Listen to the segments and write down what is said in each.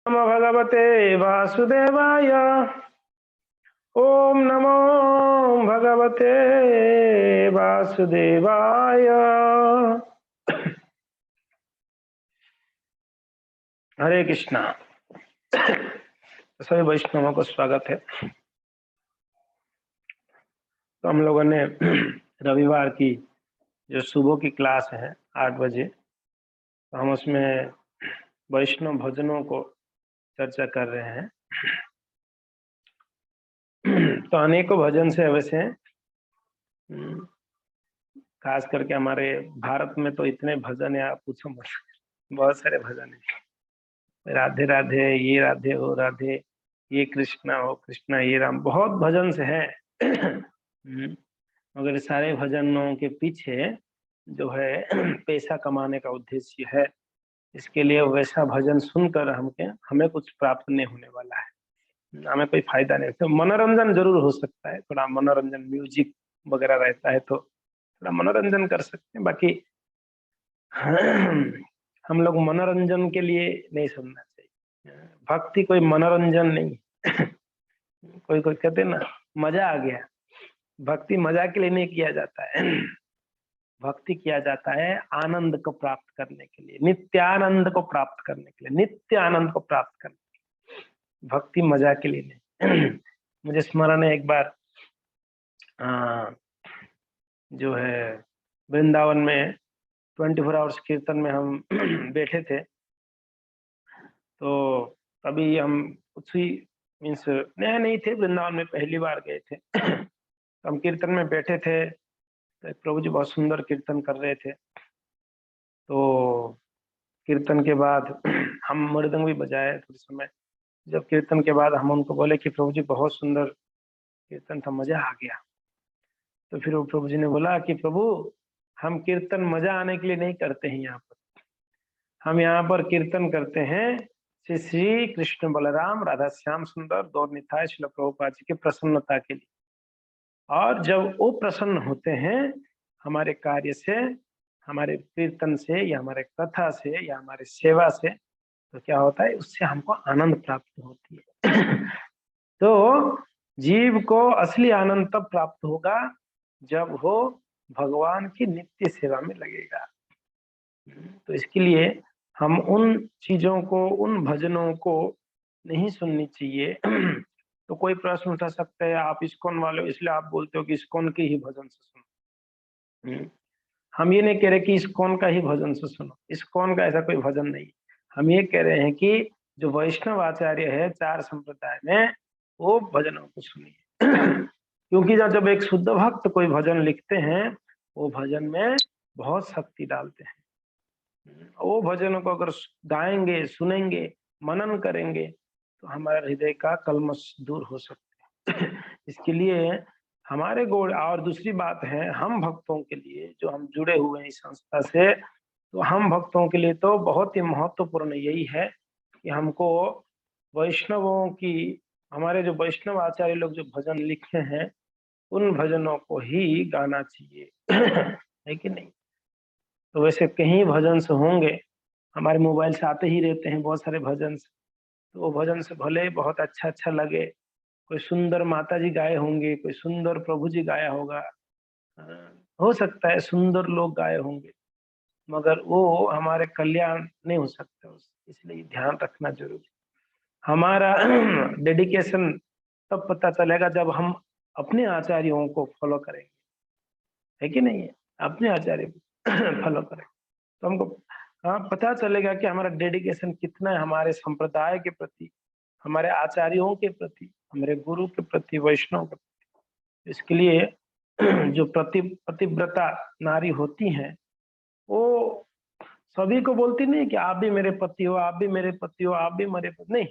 नमो भगवते वासुदेवाय। ओम नमो भगवते वासुदेवाय। हरे कृष्णा। सभी वैष्णवों को स्वागत है। तो हम लोगों ने रविवार की जो सुबह की क्लास है 8 बजे, तो हम उसमें वैष्णव भजनों को चर्चा कर रहे हैं। तो अनेकों भजन से वैसे खास करके हमारे भारत में तो इतने भजन है, आप पूछो मत। बहुत सारे भजन है। राधे राधे, ये राधे हो राधे, ये कृष्णा हो कृष्णा, ये राम, बहुत भजन से है। मगर सारे भजनों के पीछे जो है पैसा कमाने का उद्देश्य है। इसके लिए वैसा भजन सुनकर हमें कुछ प्राप्त नहीं होने वाला है, हमें कोई फायदा नहीं। तो मनोरंजन जरूर हो सकता है, थोड़ा मनोरंजन म्यूजिक वगैरह रहता है तो थोड़ा मनोरंजन कर सकते हैं। बाकी हम लोग मनोरंजन के लिए नहीं सुनना चाहिए। भक्ति कोई मनोरंजन नहीं। कोई कोई कहते ना मजा आ गया, भक्ति मजा के लिए नहीं किया जाता है। भक्ति किया जाता है आनंद को प्राप्त करने के लिए, नित्यानंद को प्राप्त करने के लिए, नित्य आनंद को प्राप्त करने के लिए। भक्ति मजा के लिए नहीं। मुझे स्मरण है एक बार जो है वृंदावन में 24 आवर्स कीर्तन में हम बैठे थे। तो तभी हम उसी मीन्स नए नहीं थे, वृंदावन में पहली बार गए थे। तो हम कीर्तन में बैठे थे, तो प्रभु जी बहुत सुंदर कीर्तन कर रहे थे। तो कीर्तन के बाद हम मृदंग भी बजाए थोड़े समय। जब कीर्तन के बाद हम उनको बोले कि प्रभु जी बहुत सुंदर कीर्तन था, मजा आ गया। तो फिर वो प्रभु जी ने बोला कि प्रभु हम कीर्तन मजा आने के लिए नहीं करते हैं, यहाँ पर हम यहाँ पर कीर्तन करते हैं श्री श्री कृष्ण बलराम राधा श्याम सुंदर दो निताय श्रील प्रभुपाद जी की प्रसन्नता के लिए। और जब वो प्रसन्न होते हैं हमारे कार्य से, हमारे कीर्तन से या हमारे कथा से या हमारे सेवा से, तो क्या होता है, उससे हमको आनंद प्राप्त होती है। तो जीव को असली आनंद तब प्राप्त होगा जब वो भगवान की नित्य सेवा में लगेगा। तो इसके लिए हम उन चीजों को, उन भजनों को नहीं सुननी चाहिए। तो कोई प्रश्न उठा सकता है, आप इस्कॉन वाले हो इसलिए आप बोलते हो कि इस्कॉन के ही भजन से सुनो। हम ये नहीं कह रहे कि इस्कॉन का ही भजन से सुनो, इस्कॉन का ऐसा कोई भजन नहीं। हम ये कह रहे हैं कि जो वैष्णव आचार्य है 4 संप्रदाय में, वो भजनों को सुनिए। क्योंकि जब एक शुद्ध भक्त कोई भजन लिखते हैं, वो भजन में बहुत शक्ति डालते हैं। वो भजनों को अगर गाएंगे, सुनेंगे, मनन करेंगे, तो हमारे हृदय का कल्मश दूर हो सकते हैं। इसके लिए हमारे गोड़, और दूसरी बात है हम भक्तों के लिए, जो हम जुड़े हुए हैं इस संस्था से, तो हम भक्तों के लिए तो बहुत ही महत्वपूर्ण यही है कि हमको वैष्णवों की, हमारे जो वैष्णव आचार्य लोग जो भजन लिखे हैं, उन भजनों को ही गाना चाहिए। है कि नहीं? तो वैसे कहीं भजन से होंगे, हमारे मोबाइल से आते ही रहते हैं बहुत सारे भजन से। तो वो भजन से भले ही बहुत अच्छा अच्छा लगे, कोई सुंदर माता जी गाए होंगे, कोई सुंदर प्रभु जी गाया होगा, हो सकता है सुंदर लोग गाए होंगे, मगर वो हमारे कल्याण नहीं हो सकता उससे। इसलिए ध्यान रखना जरूरी। हमारा डेडिकेशन तब पता चलेगा जब हम अपने आचार्यों को फॉलो करेंगे। है कि नहीं है? अपने आचार्य को फॉलो करें तो हमको पता चलेगा कि हमारा डेडिकेशन कितना है हमारे संप्रदाय के प्रति, हमारे आचार्यों के प्रति, हमारे गुरु के प्रति, वैष्णव के प्रति। इसके लिए जो पतिव्रता नारी होती हैं, वो सभी को बोलती नहीं कि आप भी मेरे पति हो, आप भी मेरे पति हो, आप भी मेरे पति, नहीं,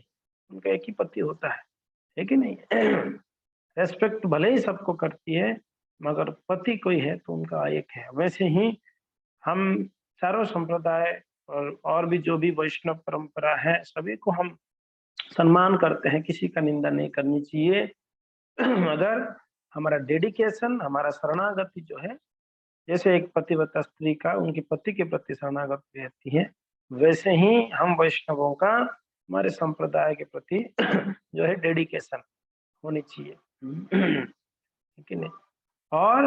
उनका एक ही पति होता है कि नहीं? रेस्पेक्ट भले ही सबको करती है, मगर पति कोई है तो उनका एक है। वैसे ही हम चारों संप्रदाय और भी जो भी वैष्णव परंपरा है, सभी को हम सम्मान करते हैं, किसी का निंदा नहीं करनी चाहिए। अगर हमारा डेडिकेशन, हमारा शरणागति जो है, जैसे एक पतिव्रता स्त्री का उनके पति के प्रति शरणागति रहती है, वैसे ही हम वैष्णवों का हमारे संप्रदाय के प्रति जो है डेडिकेशन होनी चाहिए, ठीक है नहीं। और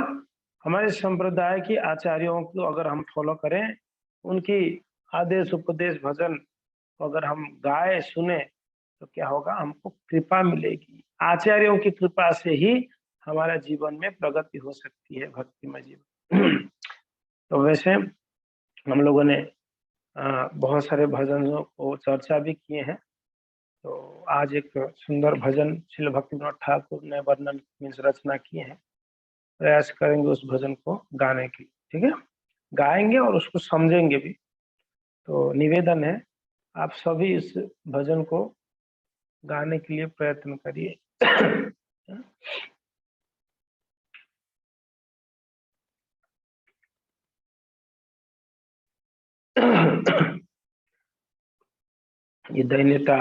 हमारे संप्रदाय की आचार्यों को अगर हम फॉलो करें, उनकी आदेश उपदेश भजन को अगर हम गाए सुने, तो क्या होगा, हमको कृपा मिलेगी। आचार्यों की कृपा से ही हमारा जीवन में प्रगति हो सकती है, भक्तिमय जीवन। तो वैसे हम लोगों ने बहुत सारे भजनों को चर्चा भी किए हैं। तो आज एक सुंदर भजन श्रील भक्तिविनोद ठाकुर ने वर्णन मीन्स रचना किए हैं। प्रयास करेंगे उस भजन को गाने की, ठीक है, गाएंगे और उसको समझेंगे भी। तो निवेदन है आप सभी इस भजन को गाने के लिए प्रयत्न करिए। ये दैन्यता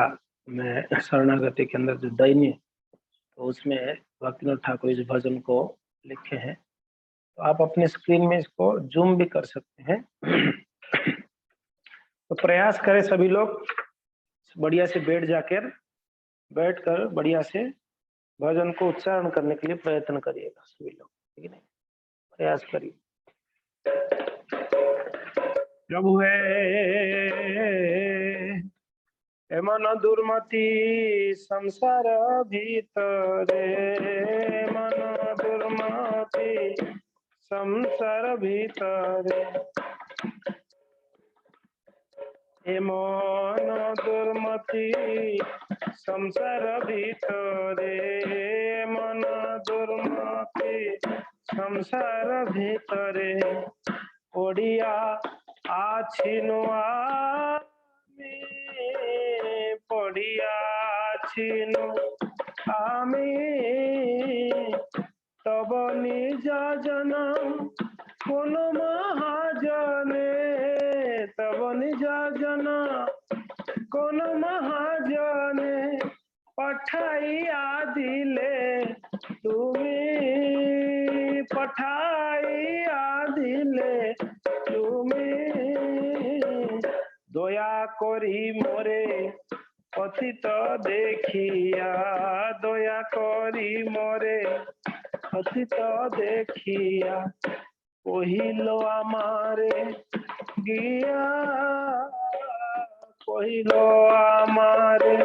में शरणागति के अंदर जो दैन्य, तो उसमें भक्तिविनोद ठाकुर इस भजन को लिखे हैं। तो आप अपने स्क्रीन में इसको जूम भी कर सकते हैं। तो प्रयास करें सभी लोग, बढ़िया से बैठकर बढ़िया से भजन को उच्चारण करने के लिए प्रयत्न करिएगा सभी लोग, ठीक है, प्रयास करिए। प्रभु है मन दुर्मति संसार भीतरे, मन दुर्मति संसार भीतरे, मन दुर्मति संसार भीतरे, मन दुर्मति संसार भीतरे, ओडिया आछिनु आमी, पड़िया आछिनु आमी, तब निज जन कोन महाजने, तब निज जन कोन महाजने, पठाइया दिले तुमी, पठाइया दिले तुमी, दया करी मोरे पतित देखिया, दया करी मोरे पतित देखिया, कहिलो आमारे गिया, कहिलो आमारे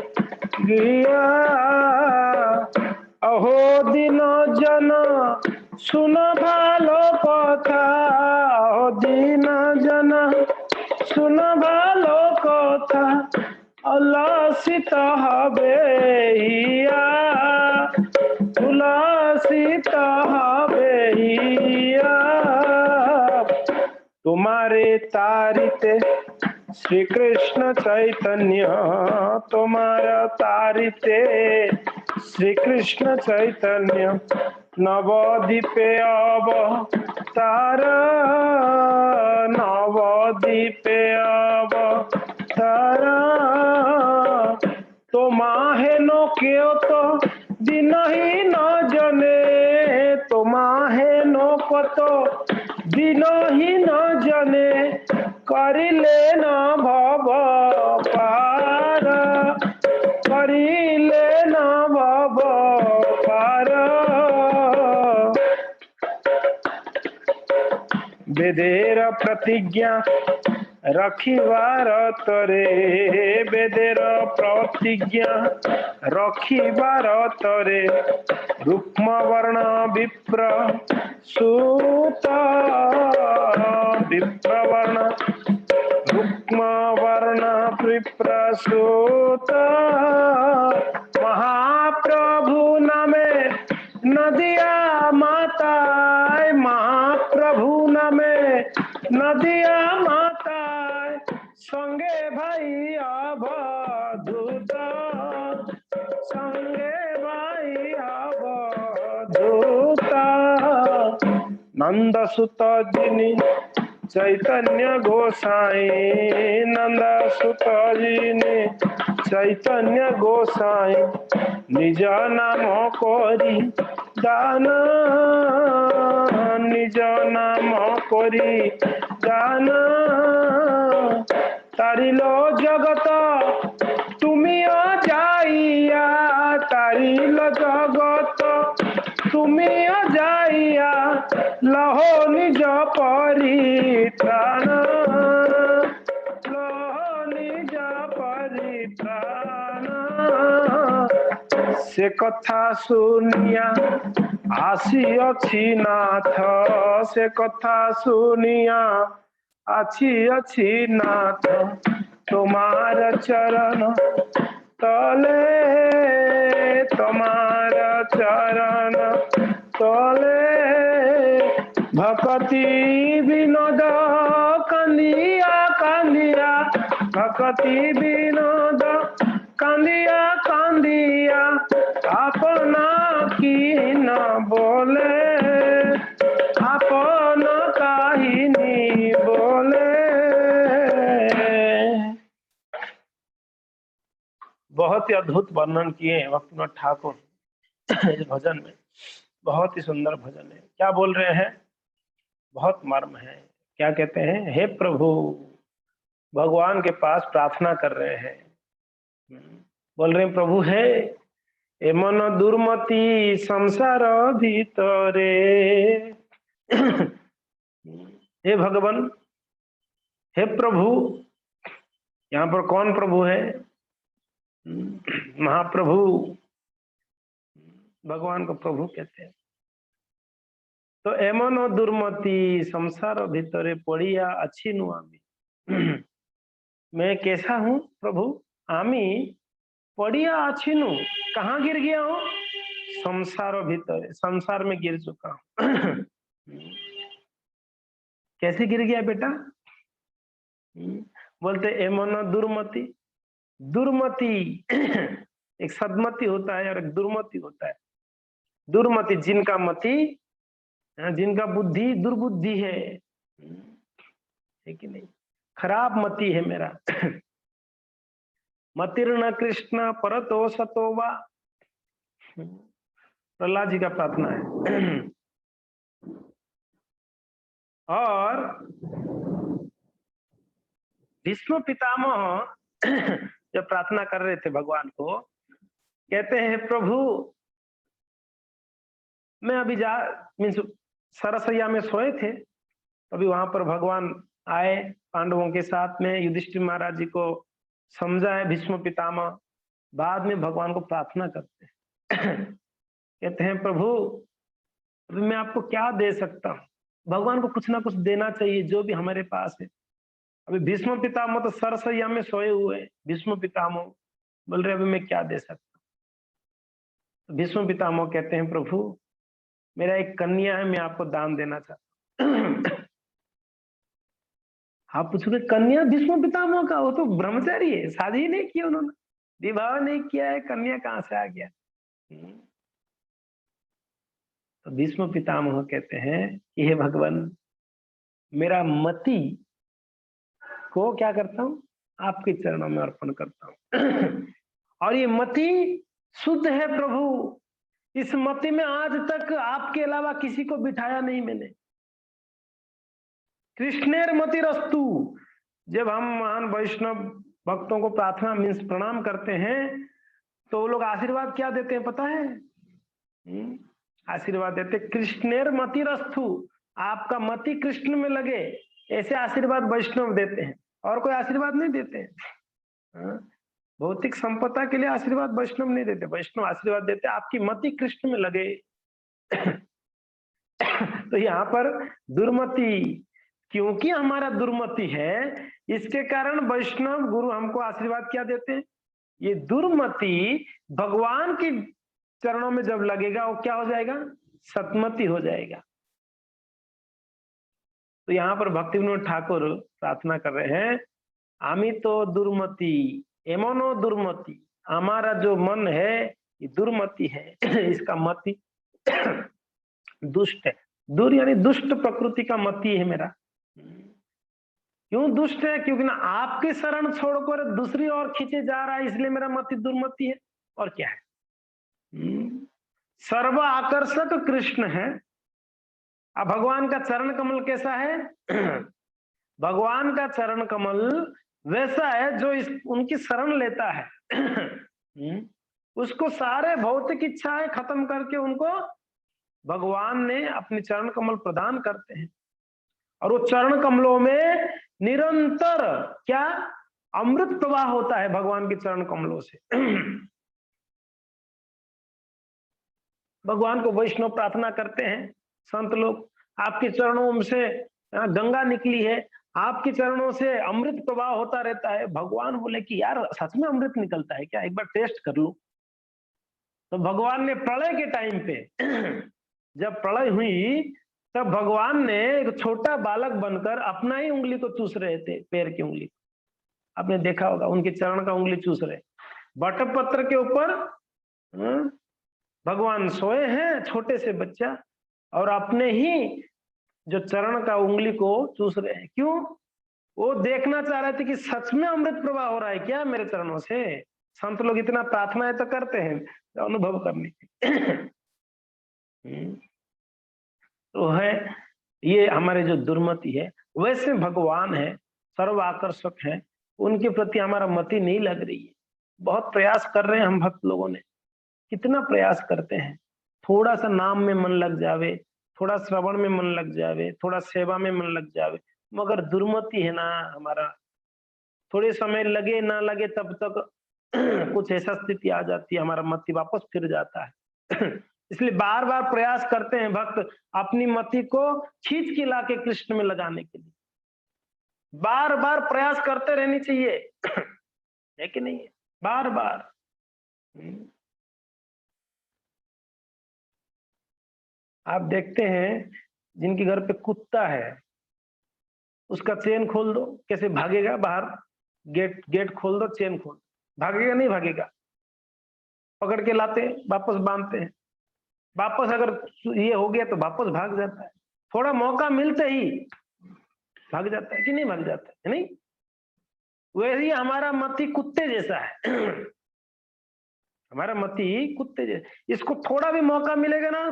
गिया, अहो दिन जन सुन भालो कथा, अहो दिन जन सुन भालो कथा, उल्लसित हबे हिया, उल्लसित हबे हिया, तुम्हारे तारिते श्री कृष्ण चैतन्य, तुम्हारा तारिते श्री कृष्ण चैतन्य, नवद्वीपे अवतार, नवद्वीपे अवतार, तुम्हाहे नो क्यों तो दिन ही न जने, तुम्हाहे नो कतो दिन ही न जने, करिले न भव पार, करिले न भव पार, वेदेर प्रतिज्ञा रखिबार तरे, वेदेर प्रतिज्ञा रखिबार तरे, रुक्म वर्ण विप्र सूत, विप्र वर्ण रुक्म वर्ण विप्र सूत, महाप्रभु नामे नदिया माता, महाप्रभु नामे नदिया माता, संगे भाई अवधूत, संगे भाई अवधूत, नंद सुत जिनि चैतन्य गोसाई, नंद सुत जिनि चैतन्य गोसाई, निज नाम करी दान, निज नाम करी दान, तारिलो जगत तुमी जगत तुमी अजाइया लहो निज परित्राण लहो निज परित्राण से कथा सुनिया आसी नाथ से कथा सुनिया अच्छी नाथ तुम्हार चरण तले तुम्हार चरण तले भक्ति विनोद कंदिया कंदिया भक्ति विनोद कंदिया कंदिया अपना की न बोले अपना काहिनी बोले। बहुत ही अद्भुत वर्णन किए भक्तिनाथ ठाकुर इस भजन में। बहुत ही सुंदर भजन है। क्या बोल रहे हैं? बहुत मर्म है। क्या कहते हैं? हे प्रभु, भगवान के पास प्रार्थना कर रहे हैं। बोल रहे हैं प्रभु है ए मन दुर्मति संसार भीतरे। हे भगवान, हे प्रभु। यहाँ पर कौन प्रभु है? महाप्रभु, भगवान को प्रभु कहते हैं। तो एमन दुर्मति संसार भीतरे पड़िया अच्छी नुआमी। मैं कैसा हूं प्रभु? आमी पड़िया अच्छी नु। कहाँ गिर गया हूं? संसार भीतर, संसार में गिर चुका हूं। कैसे गिर गया बेटा? बोलते एमन दुर्मति। दुर्मति एक सदमति होता है और एक दुर्मति होता है। दुर्मति जिनका मति, जिनका बुद्धि दुर्बुद्धि है कि नहीं? खराब मति है मेरा। मतिर्न कृष्ण परतो सतोवा। प्रहलाद जी का प्रार्थना है। और भीष्म पितामह जब प्रार्थना कर रहे थे भगवान को, कहते हैं प्रभु मैं अभी मीन्स सरसैया में सोए थे, अभी वहां पर भगवान आए पांडवों के साथ में, युधिष्ठिर महाराज जी को समझाए भीष्म पितामह। बाद में भगवान को प्रार्थना करते हैं। कहते हैं प्रभु अभी मैं आपको क्या दे सकता हूँ? भगवान को कुछ ना कुछ देना चाहिए जो भी हमारे पास है। अभी भीष्म पितामह तो सरसैया में सोए हुए। भीष्म पितामह बोल रहे अभी मैं क्या दे सकता हूँ? तो भीष्म पितामह कहते हैं प्रभु मेरा एक कन्या है, मैं आपको दान देना चाहता हूँ। आप पूछोगे कन्या भीष्म पितामह का? वो तो ब्रह्मचारी है, शादी ही नहीं किया उन्होंने, विवाह नहीं किया है, कन्या कहाँ से आ गया? तो भीष्म पितामह कहते हैं कि हे भगवान मेरा मति को क्या करता हूँ? आपके चरणों में अर्पण करता हूँ। और ये मति शुद्ध है प्रभु। इस मति में आज तक आपके अलावा किसी को बिठाया नहीं मैंने। कृष्णेर मतिरस्तु। जब हम महान वैष्णव भक्तों को प्रार्थना मीन्स प्रणाम करते हैं तो वो लोग आशीर्वाद क्या देते हैं पता है? आशीर्वाद देते कृष्णेर मतिरस्तु, आपका मति कृष्ण में लगे, ऐसे आशीर्वाद वैष्णव देते हैं। और कोई आशीर्वाद नहीं देते हैं। भौतिक संपदा के लिए आशीर्वाद वैष्णव नहीं देते। वैष्णव आशीर्वाद देते आपकी मति कृष्ण में लगे। तो यहाँ पर दुर्मति, क्योंकि हमारा दुर्मति है इसके कारण वैष्णव गुरु हमको आशीर्वाद क्या देते हैं? ये दुर्मति भगवान के चरणों में जब लगेगा वो क्या हो जाएगा? सतमति हो जाएगा। तो यहाँ पर भक्ति विनोद ठाकुर प्रार्थना कर रहे हैं आमी तो दुर्मति एमनो दुर्मति, हमारा जो मन है ये दुर्मति है। इसका मति दुष्ट है। दुर यानी दुष्ट प्रकृति का मति है मेरा। क्यों दुष्ट है? क्योंकि ना आपके शरण छोड़कर दूसरी ओर खींचे जा रहा है, इसलिए मेरा मति दुर्मति है। और क्या है? सर्व आकर्षक कृष्ण है। अब भगवान का चरण कमल कैसा है? भगवान का चरण कमल वैसा है जो उनकी शरण लेता है। उसको सारे भौतिक इच्छाएं खत्म करके उनको भगवान ने अपने चरण कमल प्रदान करते हैं। और वो चरण कमलों में निरंतर क्या अमृत प्रवाह होता है भगवान के चरण कमलों से। भगवान को वैष्णव प्रार्थना करते हैं संत लोग, आपके चरणों से गंगा निकली है, आपके चरणों से अमृत प्रवाह होता रहता है। भगवान बोले कि यार सच में अमृत निकलता है क्या, एक बार टेस्ट कर लूं। तो भगवान ने प्रलय के टाइम पे जब प्रलय हुई तब भगवान ने एक छोटा बालक बनकर अपना ही उंगली को चूस रहे थे, पैर की उंगली। आपने देखा होगा उनके चरण का उंगली चूस रहे। बटपत्र के ऊपर भगवान सोए हैं छोटे से बच्चा, और अपने ही जो चरण का उंगली को चूस रहे हैं। क्यों? वो देखना चाह रहे थे कि सच में अमृत प्रवाह हो रहा है क्या मेरे चरणों से। संत लोग इतना प्रार्थनाएं तो करते हैं अनुभव करने की। तो है ये हमारे जो दुर्मति है। वैसे भगवान है, सर्व आकर्षक है, उनके प्रति हमारा मति नहीं लग रही है। बहुत प्रयास कर रहे हैं हम भक्त लोगों ने, कितना प्रयास करते हैं, थोड़ा सा नाम में मन लग जावे, थोड़ा श्रवण में मन लग जावे, थोड़ा सेवा में मन लग जावे, मगर दुर्मति है ना हमारा। थोड़े समय लगे ना लगे तब तक कुछ ऐसा स्थिति आ जाती है, हमारा मति वापस फिर जाता है। इसलिए बार बार प्रयास करते हैं भक्त अपनी मति को खींच के लाके कृष्ण में लगाने के लिए, बार बार प्रयास करते रहनी चाहिए। है कि नहीं? बार बार। आप देखते हैं जिनके घर पे कुत्ता है, उसका चेन खोल दो कैसे भागेगा बाहर, गेट खोल दो, चेन खोल, भागेगा नहीं भागेगा। पकड़ के लाते हैं, वापस बांधते हैं, वापस अगर ये हो गया तो वापस भाग जाता है, थोड़ा मौका मिलते ही भाग जाता है कि नहीं भाग जाता है? नहीं, वैसे ही हमारा मति कुत्ते जैसा है। हमारा मति कुत्ते जैसा, इसको थोड़ा भी मौका मिलेगा ना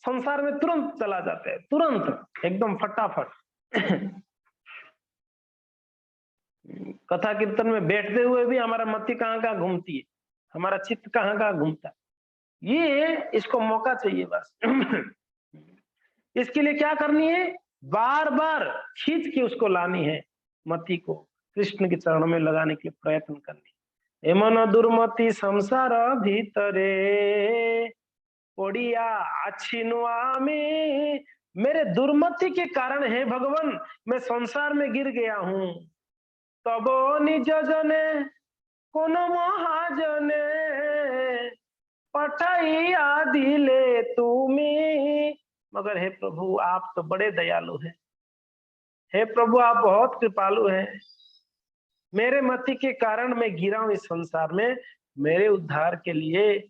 संसार में तुरंत चला जाता है, तुरंत एकदम फटाफट। कथा कीर्तन में बैठते हुए भी हमारा मति कहाँ कहाँ घूमती है, हमारा चित्त कहाँ कहाँ घूमता है। ये इसको मौका चाहिए बस। इसके लिए क्या करनी है? बार बार खींच के उसको लानी है, मति को कृष्ण के चरणों में लगाने के लिए प्रयत्न करनी। एमन दुर्मति संसार भीतरे पड़िया आछिनुआ में, मेरे दुर्मति के कारण है भगवान मैं संसार में गिर गया हूं। तब निज जने कोनो महाजने पठाइया दिले तुम्हें। मगर हे प्रभु आप तो बड़े दयालु हैं, हे प्रभु आप बहुत कृपालु हैं। मेरे मति के कारण मैं गिरा हूं इस संसार में, मेरे उद्धार के लिए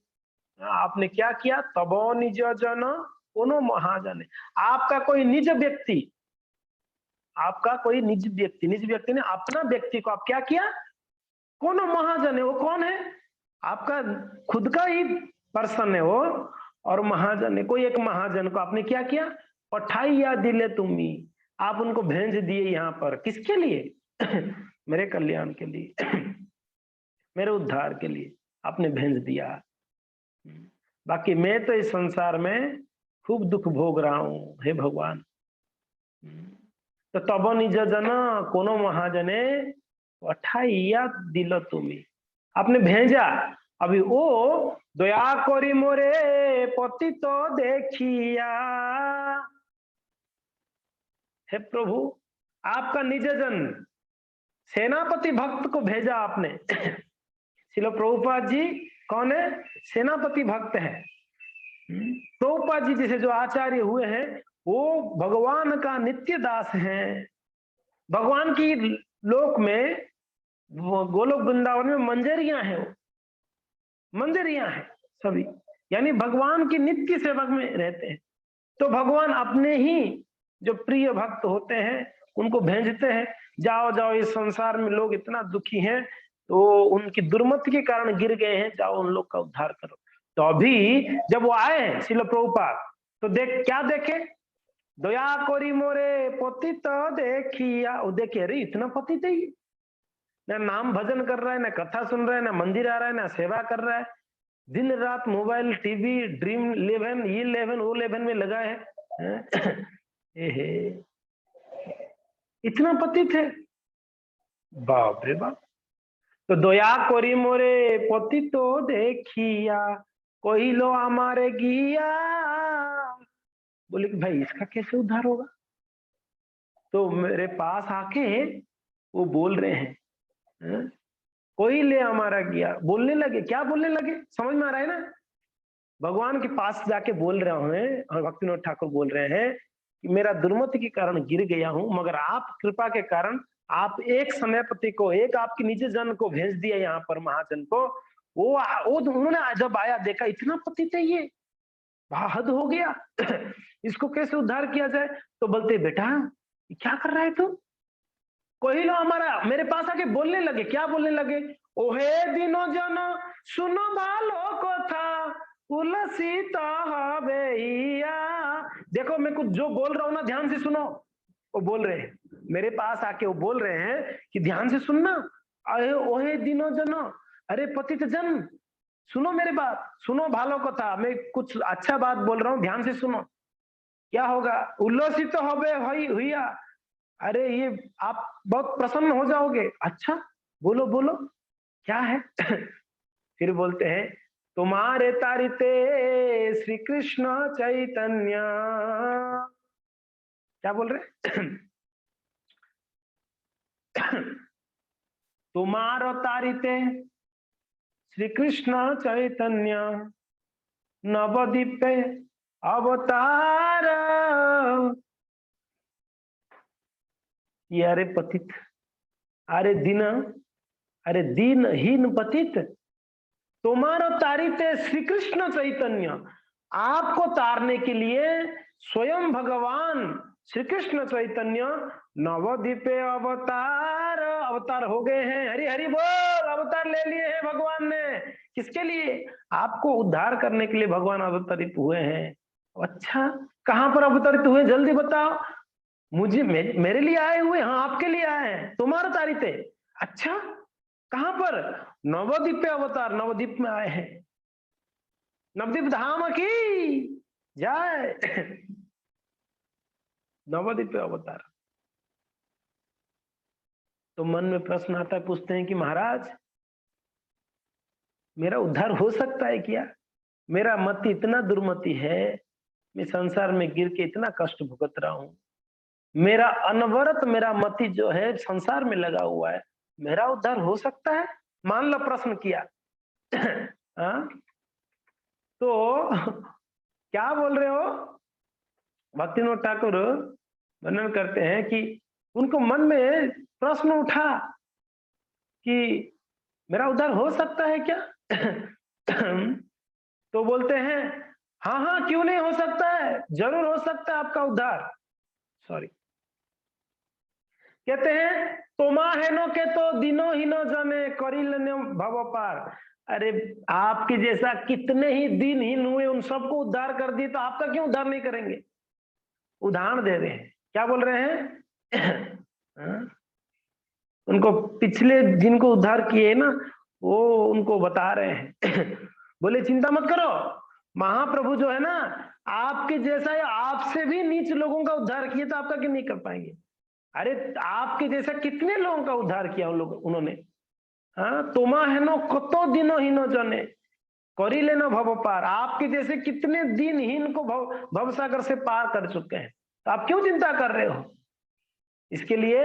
आपने क्या किया? तबो निज जन कोनो महाजन, आपका कोई निज व्यक्ति, आपका कोई निज व्यक्ति, निज व्यक्ति ने अपना व्यक्ति को आप क्या किया? कोनो महाजन है, वो कौन है? आपका खुद का ही पर्सन है वो, और महाजन है, कोई एक महाजन को आपने क्या किया? पठाइया दिले तुम्ही, आप उनको भेज दिए यहाँ पर, किसके लिए? मेरे कल्याण के लिए, मेरे उद्धार के लिए आपने भेज दिया। बाकी मैं तो इस संसार में खूब दुख भोग रहा हूं, हे भगवान। तो तब निज जन कोनो महाजने पठाइया दिल तुम्ही, आपने भेजा। अभी वो दया करी मोरे पति तो देखिया, हे प्रभु आपका निज जन सेनापति भक्त को भेजा आपने। श्रील प्रभुपाद जी कौन है? सेनापति भक्त है। प्रभुपाद जी जैसे जो आचार्य हुए हैं वो भगवान का नित्य दास है। भगवान की लोक में, गोलोक वृंदावन में मंजरियां हैं, वो मंजरियां हैं सभी, यानी भगवान की नित्य सेवक में रहते हैं। तो भगवान अपने ही जो प्रिय भक्त होते हैं उनको भेजते हैं, जाओ जाओ इस संसार में लोग इतना दुखी हैं, तो उनकी दुर्मति के कारण गिर गए हैं, जाओ उन लोग का उद्धार करो। तो अभी जब वो आए हैं श्रील प्रभुपाद, तो क्या देखे? दया कोरी मोरे पति तो देखिया, वो देखे अरे इतना पति थे, ना नाम भजन कर रहा है, ना कथा सुन रहा है, ना मंदिर आ रहा है, ना सेवा कर रहा है, दिन रात मोबाइल, टीवी, ड्रीम 11, ये 11, वो 11 में लगा है। एहे, इतना पति थे, बाप रे बाप। तो दया करी मोरे पति तो देखिया, कोई लो हमारे गिया। बोले कि भाई इसका कैसे उद्धार होगा? तो मेरे पास आके वो बोल रहे हैं, कोई ले हमारा गिया। बोलने लगे, क्या बोलने लगे समझ में आ रहा है ना? भगवान के पास जाके बोल रहे हैं, और भक्तिविनोद ठाकुर बोल रहे हैं कि मेरा दुर्मति के कारण गिर गया हूं, मगर आप कृपा के कारण आप एक सेनापति को, एक आपके निजी जन को भेज दिया यहाँ पर, महाजन को। वो उन्होंने जब आया देखा इतना पति थे ये, हद हो गया। इसको कैसे उद्धार किया जाए? तो बोलते बेटा क्या कर रहा है तू? कोई लो हमारा, मेरे पास आके बोलने लगे, क्या बोलने लगे? ओहे दिनो जन सुनो भालो को था, उलसीता हवेया। देखो मैं कुछ जो बोल रहा हूं ना, ध्यान से सुनो। वो बोल रहे हैं, मेरे पास आके वो बोल रहे हैं कि ध्यान से सुनना। अरे ओहे दिनो जन, अरे पतित जन, सुनो मेरे बात, सुनो भालो को था। मैं कुछ अच्छा बात बोल रहा हूँ, ध्यान से सुनो। क्या होगा? उल्लसित हवे हुईया, अरे ये आप बहुत प्रसन्न हो जाओगे। अच्छा बोलो बोलो क्या है? फिर बोलते हैं, तुम्हारे तारिते श्री कृष्ण चैतन्य। क्या बोल रहे? तुम्हारो तारिते श्री कृष्ण चैतन्य, नवदीपे अवतार। ये अरे पतित, अरे दीनहीन पतित, तुम्हारा तारित है श्री कृष्ण चैतन्य। आपको तारने के लिए स्वयं भगवान श्री कृष्ण चैतन्य नवदीपे अवतार हो गए हैं। हरि हरि बोल, अवतार ले लिए हैं भगवान ने। किसके लिए? आपको उद्धार करने के लिए भगवान अवतरित हुए हैं। अच्छा, कहां पर अवतरित हुए जल्दी बताओ मुझे। मेरे लिए आए हुए? हाँ आपके लिए आए हैं, तुम्हारा तारित है। अच्छा कहां पर? नवद्वीप पे अवतार, नवद्वीप में आए हैं। नवद्वीप धाम की जय। नवद्वीप पे अवतार। तो मन में प्रश्न आता है, पूछते हैं कि महाराज मेरा उद्धार हो सकता है क्या? मेरा मति इतना दुर्मति है, मैं संसार में गिर के इतना कष्ट भुगत रहा हूं। मेरा अनवरत मेरा मति जो है संसार में लगा हुआ है, मेरा उद्धार हो सकता है? मान लो प्रश्न किया। तो क्या बोल रहे हो? भक्तिविनोद ठाकुर वर्णन करते हैं कि उनको मन में प्रश्न उठा कि मेरा उद्धार हो सकता है क्या? तो बोलते हैं हाँ हाँ क्यों नहीं हो सकता है, जरूर हो सकता है आपका उद्धार। सॉरी, कहते हैं तोमा हेनो के तो दिनो हिनो जने करिलने भव पार। अरे आपके जैसा कितने ही दिनहीन हुए, उन सबको उद्धार कर दिए, तो आपका क्यों उद्धार नहीं करेंगे? उदाहरण दे रहे हैं, क्या बोल रहे हैं? उनको पिछले जिनको उद्धार किए ना, वो उनको बता रहे हैं। बोले चिंता मत करो, महाप्रभु जो है ना आपके जैसा या आपसे भी नीच लोगों का उद्धार किए, तो आपका क्यों नहीं कर पाएंगे? अरे आपके जैसा कितने लोगों का उद्धार किया उन्होंने। हाँ, तोमा है नो कतो दिनो हिनो जने करी लेना भव पार। आपके जैसे कितने दिनहीन को भवसागर से पार कर चुके हैं, तो आप क्यों चिंता कर रहे हो? इसके लिए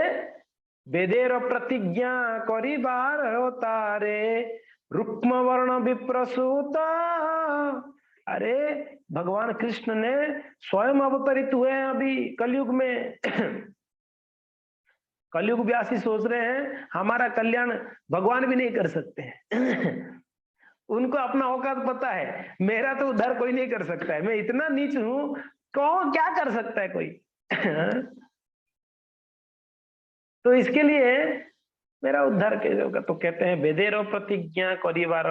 वेदेर प्रतिज्ञा करिबार तारे, रुक्म वर्ण विप्रसूता। अरे भगवान कृष्ण ने स्वयं अवतरित हुए हैं अभी कलयुग में। कलयुग व्यासी सोच रहे हैं हमारा कल्याण भगवान भी नहीं कर सकते हैं। उनको अपना औकात पता है, मेरा तो उद्धार कोई नहीं कर सकता है, मैं इतना नीच हूं, कौन क्या कर सकता है कोई? तो इसके लिए मेरा उद्धार कैसे होगा? तो कहते हैं वेदेरो प्रतिज्ञा करिबार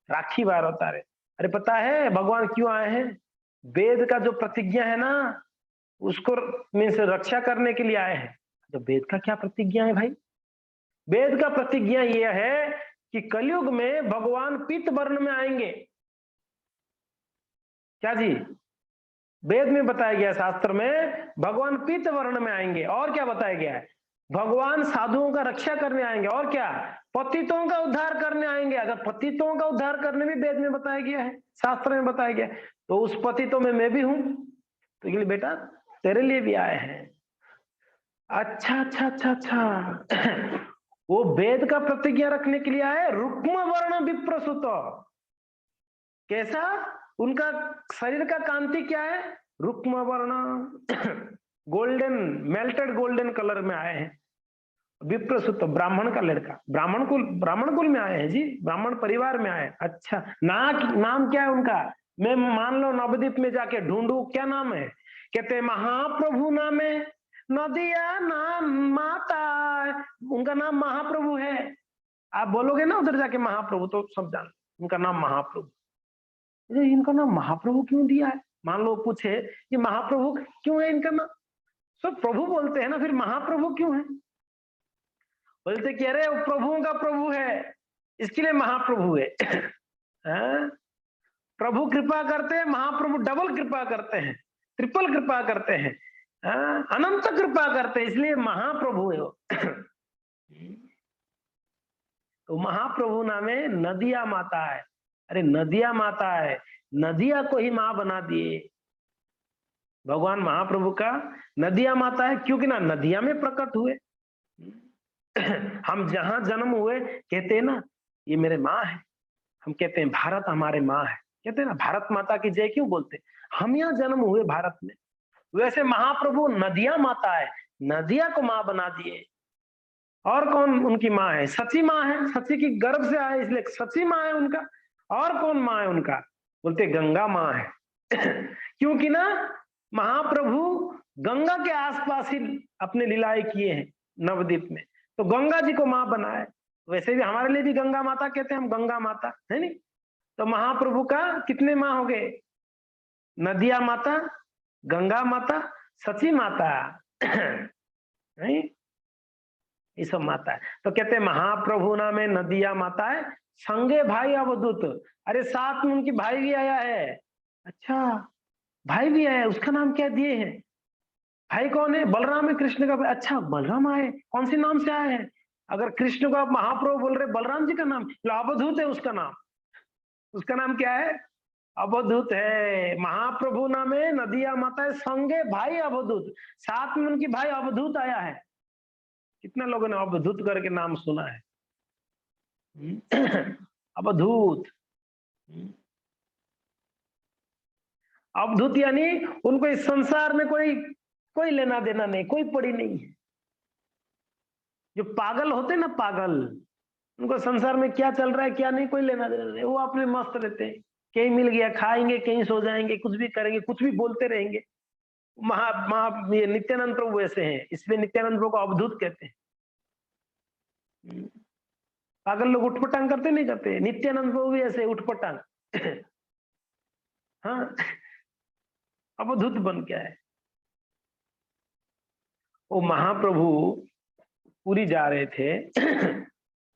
राखी बार तारे। अरे पता है भगवान क्यों आए हैं? वेद का जो प्रतिज्ञा है ना, उसको मीन्स रक्षा करने के लिए आए हैं। तो वेद का क्या प्रतिज्ञा है भाई? वेद का प्रतिज्ञा यह है कि कलयुग में भगवान पीत वर्ण में आएंगे। क्या जी? वेद में बताया गया, शास्त्र में भगवान पीत वर्ण में आएंगे। और क्या बताया गया है? भगवान साधुओं का रक्षा करने आएंगे। और क्या? पतितों का उद्धार करने आएंगे। अगर पतितों का उद्धार करने भी वेद में बताया गया है, शास्त्र में बताया गया है, तो उस पतितों में मैं भी हूं। तो ये बेटा तेरे लिए भी आए हैं। अच्छा अच्छा अच्छा अच्छा। वो वेद का प्रतिज्ञा रखने के लिए आए। रुक्म वर्ण विप्रसुत, कैसा? उनका शरीर का कांति क्या है? रुक्म वर्ण, गोल्डन, मेल्टेड गोल्डन कलर में आए हैं। विप्रसुत, ब्राह्मण का लड़का, ब्राह्मण कुल में आए हैं जी, ब्राह्मण परिवार में आए। अच्छा, नाम क्या है उनका? मैं मान लो नवद्वीप में जाके ढूंढू, क्या नाम है? कहते महाप्रभु नाम है, नदिया नाम माता, उनका नाम महाप्रभु है। आप बोलोगे ना उधर जाके महाप्रभु, तो सब जान उनका नाम महाप्रभु। इनका नाम महाप्रभु क्यों दिया है? मान लो पूछे ये महाप्रभु क्यों है इनका नाम? सब प्रभु बोलते हैं ना, फिर महाप्रभु क्यों है? बोलते कि अरे वो प्रभुओं का प्रभु है, इसके लिए महाप्रभु है। प्रभु कृपा करते हैं, महाप्रभु डबल कृपा करते हैं, ट्रिपल कृपा करते हैं, अनंत कृपा करते हैं, इसलिए महाप्रभु है वो। तो महाप्रभु नामे नदिया माता है। अरे नदिया माता है, नदिया को ही मां बना दिए भगवान महाप्रभु का। नदिया माता है क्योंकि ना नदिया में प्रकट हुए। हम जहां जन्म हुए कहते हैं ना ये मेरे माँ है, हम कहते हैं भारत हमारे माँ है, कहते हैं ना भारत माता की जय क्यों बोलते? हम यहाँ जन्म हुए भारत में। वैसे महाप्रभु नदिया माता है, नदिया को माँ बना दिए। और कौन उनकी माँ है? सची माँ है, सची की गर्भ से आए इसलिए सची माँ है उनका। और कौन माँ है उनका? बोलते गंगा माँ है। क्योंकि ना महाप्रभु गंगा के आसपास ही अपने लीलाएं किए हैं नवद्वीप में, तो गंगा जी को माँ बनाए। वैसे भी हमारे लिए भी गंगा माता कहते हैं हम, गंगा माता है नहीं। तो महाप्रभु का कितने माँ हो गए? नदिया माता, गंगा माता, सची माता, नहीं ये सब माता है। तो कहते हैं महाप्रभु नाम है नदिया माता है, संगे भाई अवधूत। अरे साथ में उनकी भाई भी आया है। अच्छा, भाई भी आया है, उसका नाम क्या दिए हैं? भाई कौन है? बलराम है, कृष्ण का। अच्छा, बलराम आए, कौन से नाम से आए हैं? अगर कृष्ण को आप महाप्रभु बोल रहे, बलराम जी का नाम अवधूत है, उसका नाम, उसका नाम क्या है? अवधूत है। महाप्रभु नाम है नदिया माता है, संगे भाई अवधूत, साथ में उनकी भाई अवधूत आया है। कितने लोगों ने अवधूत करके नाम सुना है? अवधूत, अवधूत यानी उनको इस संसार में कोई लेना देना नहीं, कोई पड़ी नहीं है। जो पागल होते ना पागल, उनको संसार में क्या चल रहा है क्या नहीं कोई लेना देना नहीं, वो अपने मस्त रहते हैं। कहीं मिल गया खाएंगे, कहीं सो जाएंगे, कुछ भी करेंगे, कुछ भी बोलते रहेंगे। ये नित्यानंद प्रभु ऐसे हैं, इसलिए नित्यानंद प्रभु को अवधूत कहते हैं। पागल लोग उठपटांग करते नहीं करते? नित्यानंद प्रभु भी ऐसे उठपटांग। हाँ, अवधूत बन क्या है। वो महाप्रभु पूरी जा रहे थे।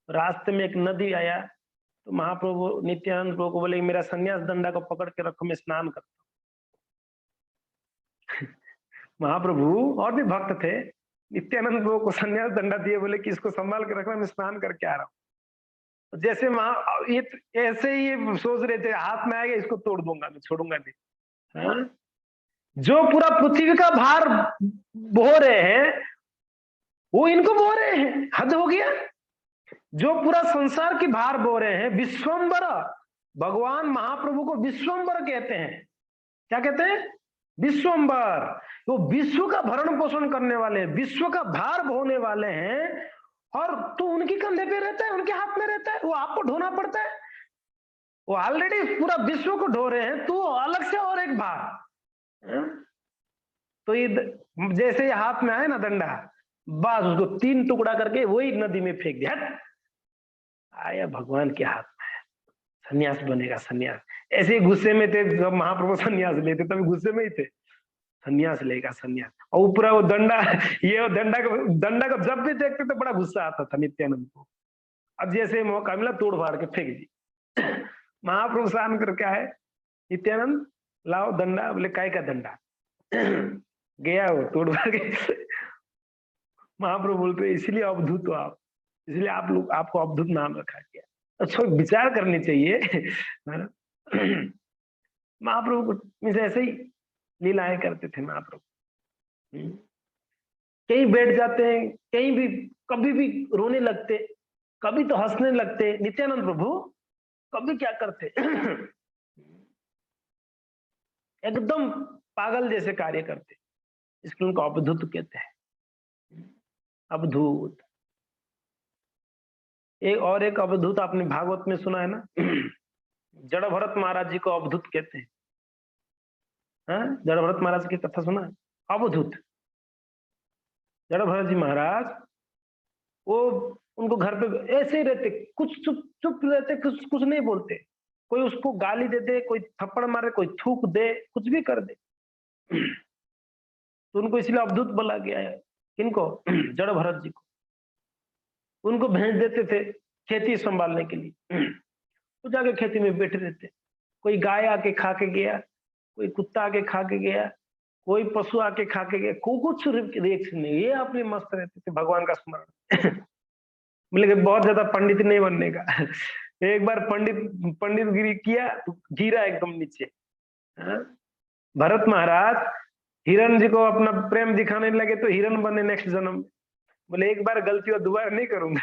रास्ते में एक नदी आया, तो महाप्रभु नित्यानंद प्रभु को बोले मेरा संन्यास दंडा को पकड़ के रखो, मैं स्नान करता हूँ। महाप्रभु और भी भक्त थे, नित्यानंद प्रभु को संन्यास दंडा दिए, बोले कि इसको संभाल के रखना, मैं स्नान करके आ रहा हूँ। जैसे ये ऐसे ही सोच रहे थे, हाथ में आएगा इसको तोड़ दूंगा, मैं छोड़ूंगा नहीं। हाँ? जो पूरा पृथ्वी का भार बो रहे हैं वो इनको बो रहे हैं, हद हो गया। जो पूरा संसार की भार बो रहे हैं, विश्वम्बर, भगवान महाप्रभु को विश्वम्बर कहते हैं। क्या कहते हैं? विश्वम्बर। वो विश्व का भरण पोषण करने वाले, विश्व का भार ढोने वाले हैं, और तू उनके कंधे पे रहता है, उनके हाथ में रहता है, वो आपको ढोना पड़ता है। वो ऑलरेडी पूरा विश्व को ढो रहे हैं, तू अलग से और एक भार। तो ये जैसे ये हाथ में आए ना डंडा, बस उसको 3 टुकड़ा करके वही नदी में फेंक दिया। आया भगवान के हाथ में, सन्यास बनेगा सन्यास। ऐसे गुस्से में थे जब महाप्रभु सन्यास लेते, तभी गुस्से में ही थे, सन्यास लेगा सन्यास। और ऊपर वो दंडा, ये दंडा को जब भी देखते तो बड़ा गुस्सा आता था नित्यानंद को। अब जैसे मौका मिला तोड़ फाड़ के फेंक दी। महाप्रभु शान करके आए, नित्यानंद लाओ डंडा, बोले काय का डंडा? गया वो तोड़ भर के। महाप्रभु बोलते इसलिए अवधूत हो आप, इसलिए आप लोग आपको अवधूत नाम रखा गया। अच्छा विचार करनी चाहिए। है ना? महाप्रभु को मीन्स ऐसे ही लीलाएं करते थे महाप्रभु। हम्म। कहीं बैठ जाते हैं, कहीं भी कभी भी रोने लगते, कभी तो हंसने लगते। नित्यानंद प्रभु कभी क्या करते, एकदम पागल जैसे कार्य करते, इसलिए उनको अवधूत कहते हैं। अवधूत। एक अवधूत आपने भागवत में सुना है ना? जड़ भरत महाराज जी को अवधूत कहते हैं। हाँ? जड़ भरत महाराज की कथा सुना है? अवधूत। जड़ भरत जी महाराज, वो उनको घर पे ऐसे ही रहते, कुछ चुप चुप रहते, कुछ नहीं बोलते। कोई उसको गाली दे दे, कोई थप्पड़ मारे, कोई थूक दे, कुछ भी कर दे। तो उनको इसलिए अवधूत बोला गया है। किनको? जड़ भरत जी को। उनको भेज देते थे खेती संभालने के लिए। वो जाके खेती में बैठे रहते। कोई गाय आके खा के गया, कोई कुत्ता आके खा के गया, कोई पशु आके खा के गया, कुछ रिएक्शन नहीं, ये अपने मस्त रहते थे भगवान का स्मरण। बोले कि बहुत ज्यादा पंडित नहीं बनने का। एक बार पंडित गिरी किया तो गिरा एकदम नीचे। हाँ? भरत महाराज हिरण जी को अपना प्रेम दिखाने लगे तो हिरण बने नेक्स्ट जन्म में। बोले एक बार गलती और दोबारा नहीं करूंगा।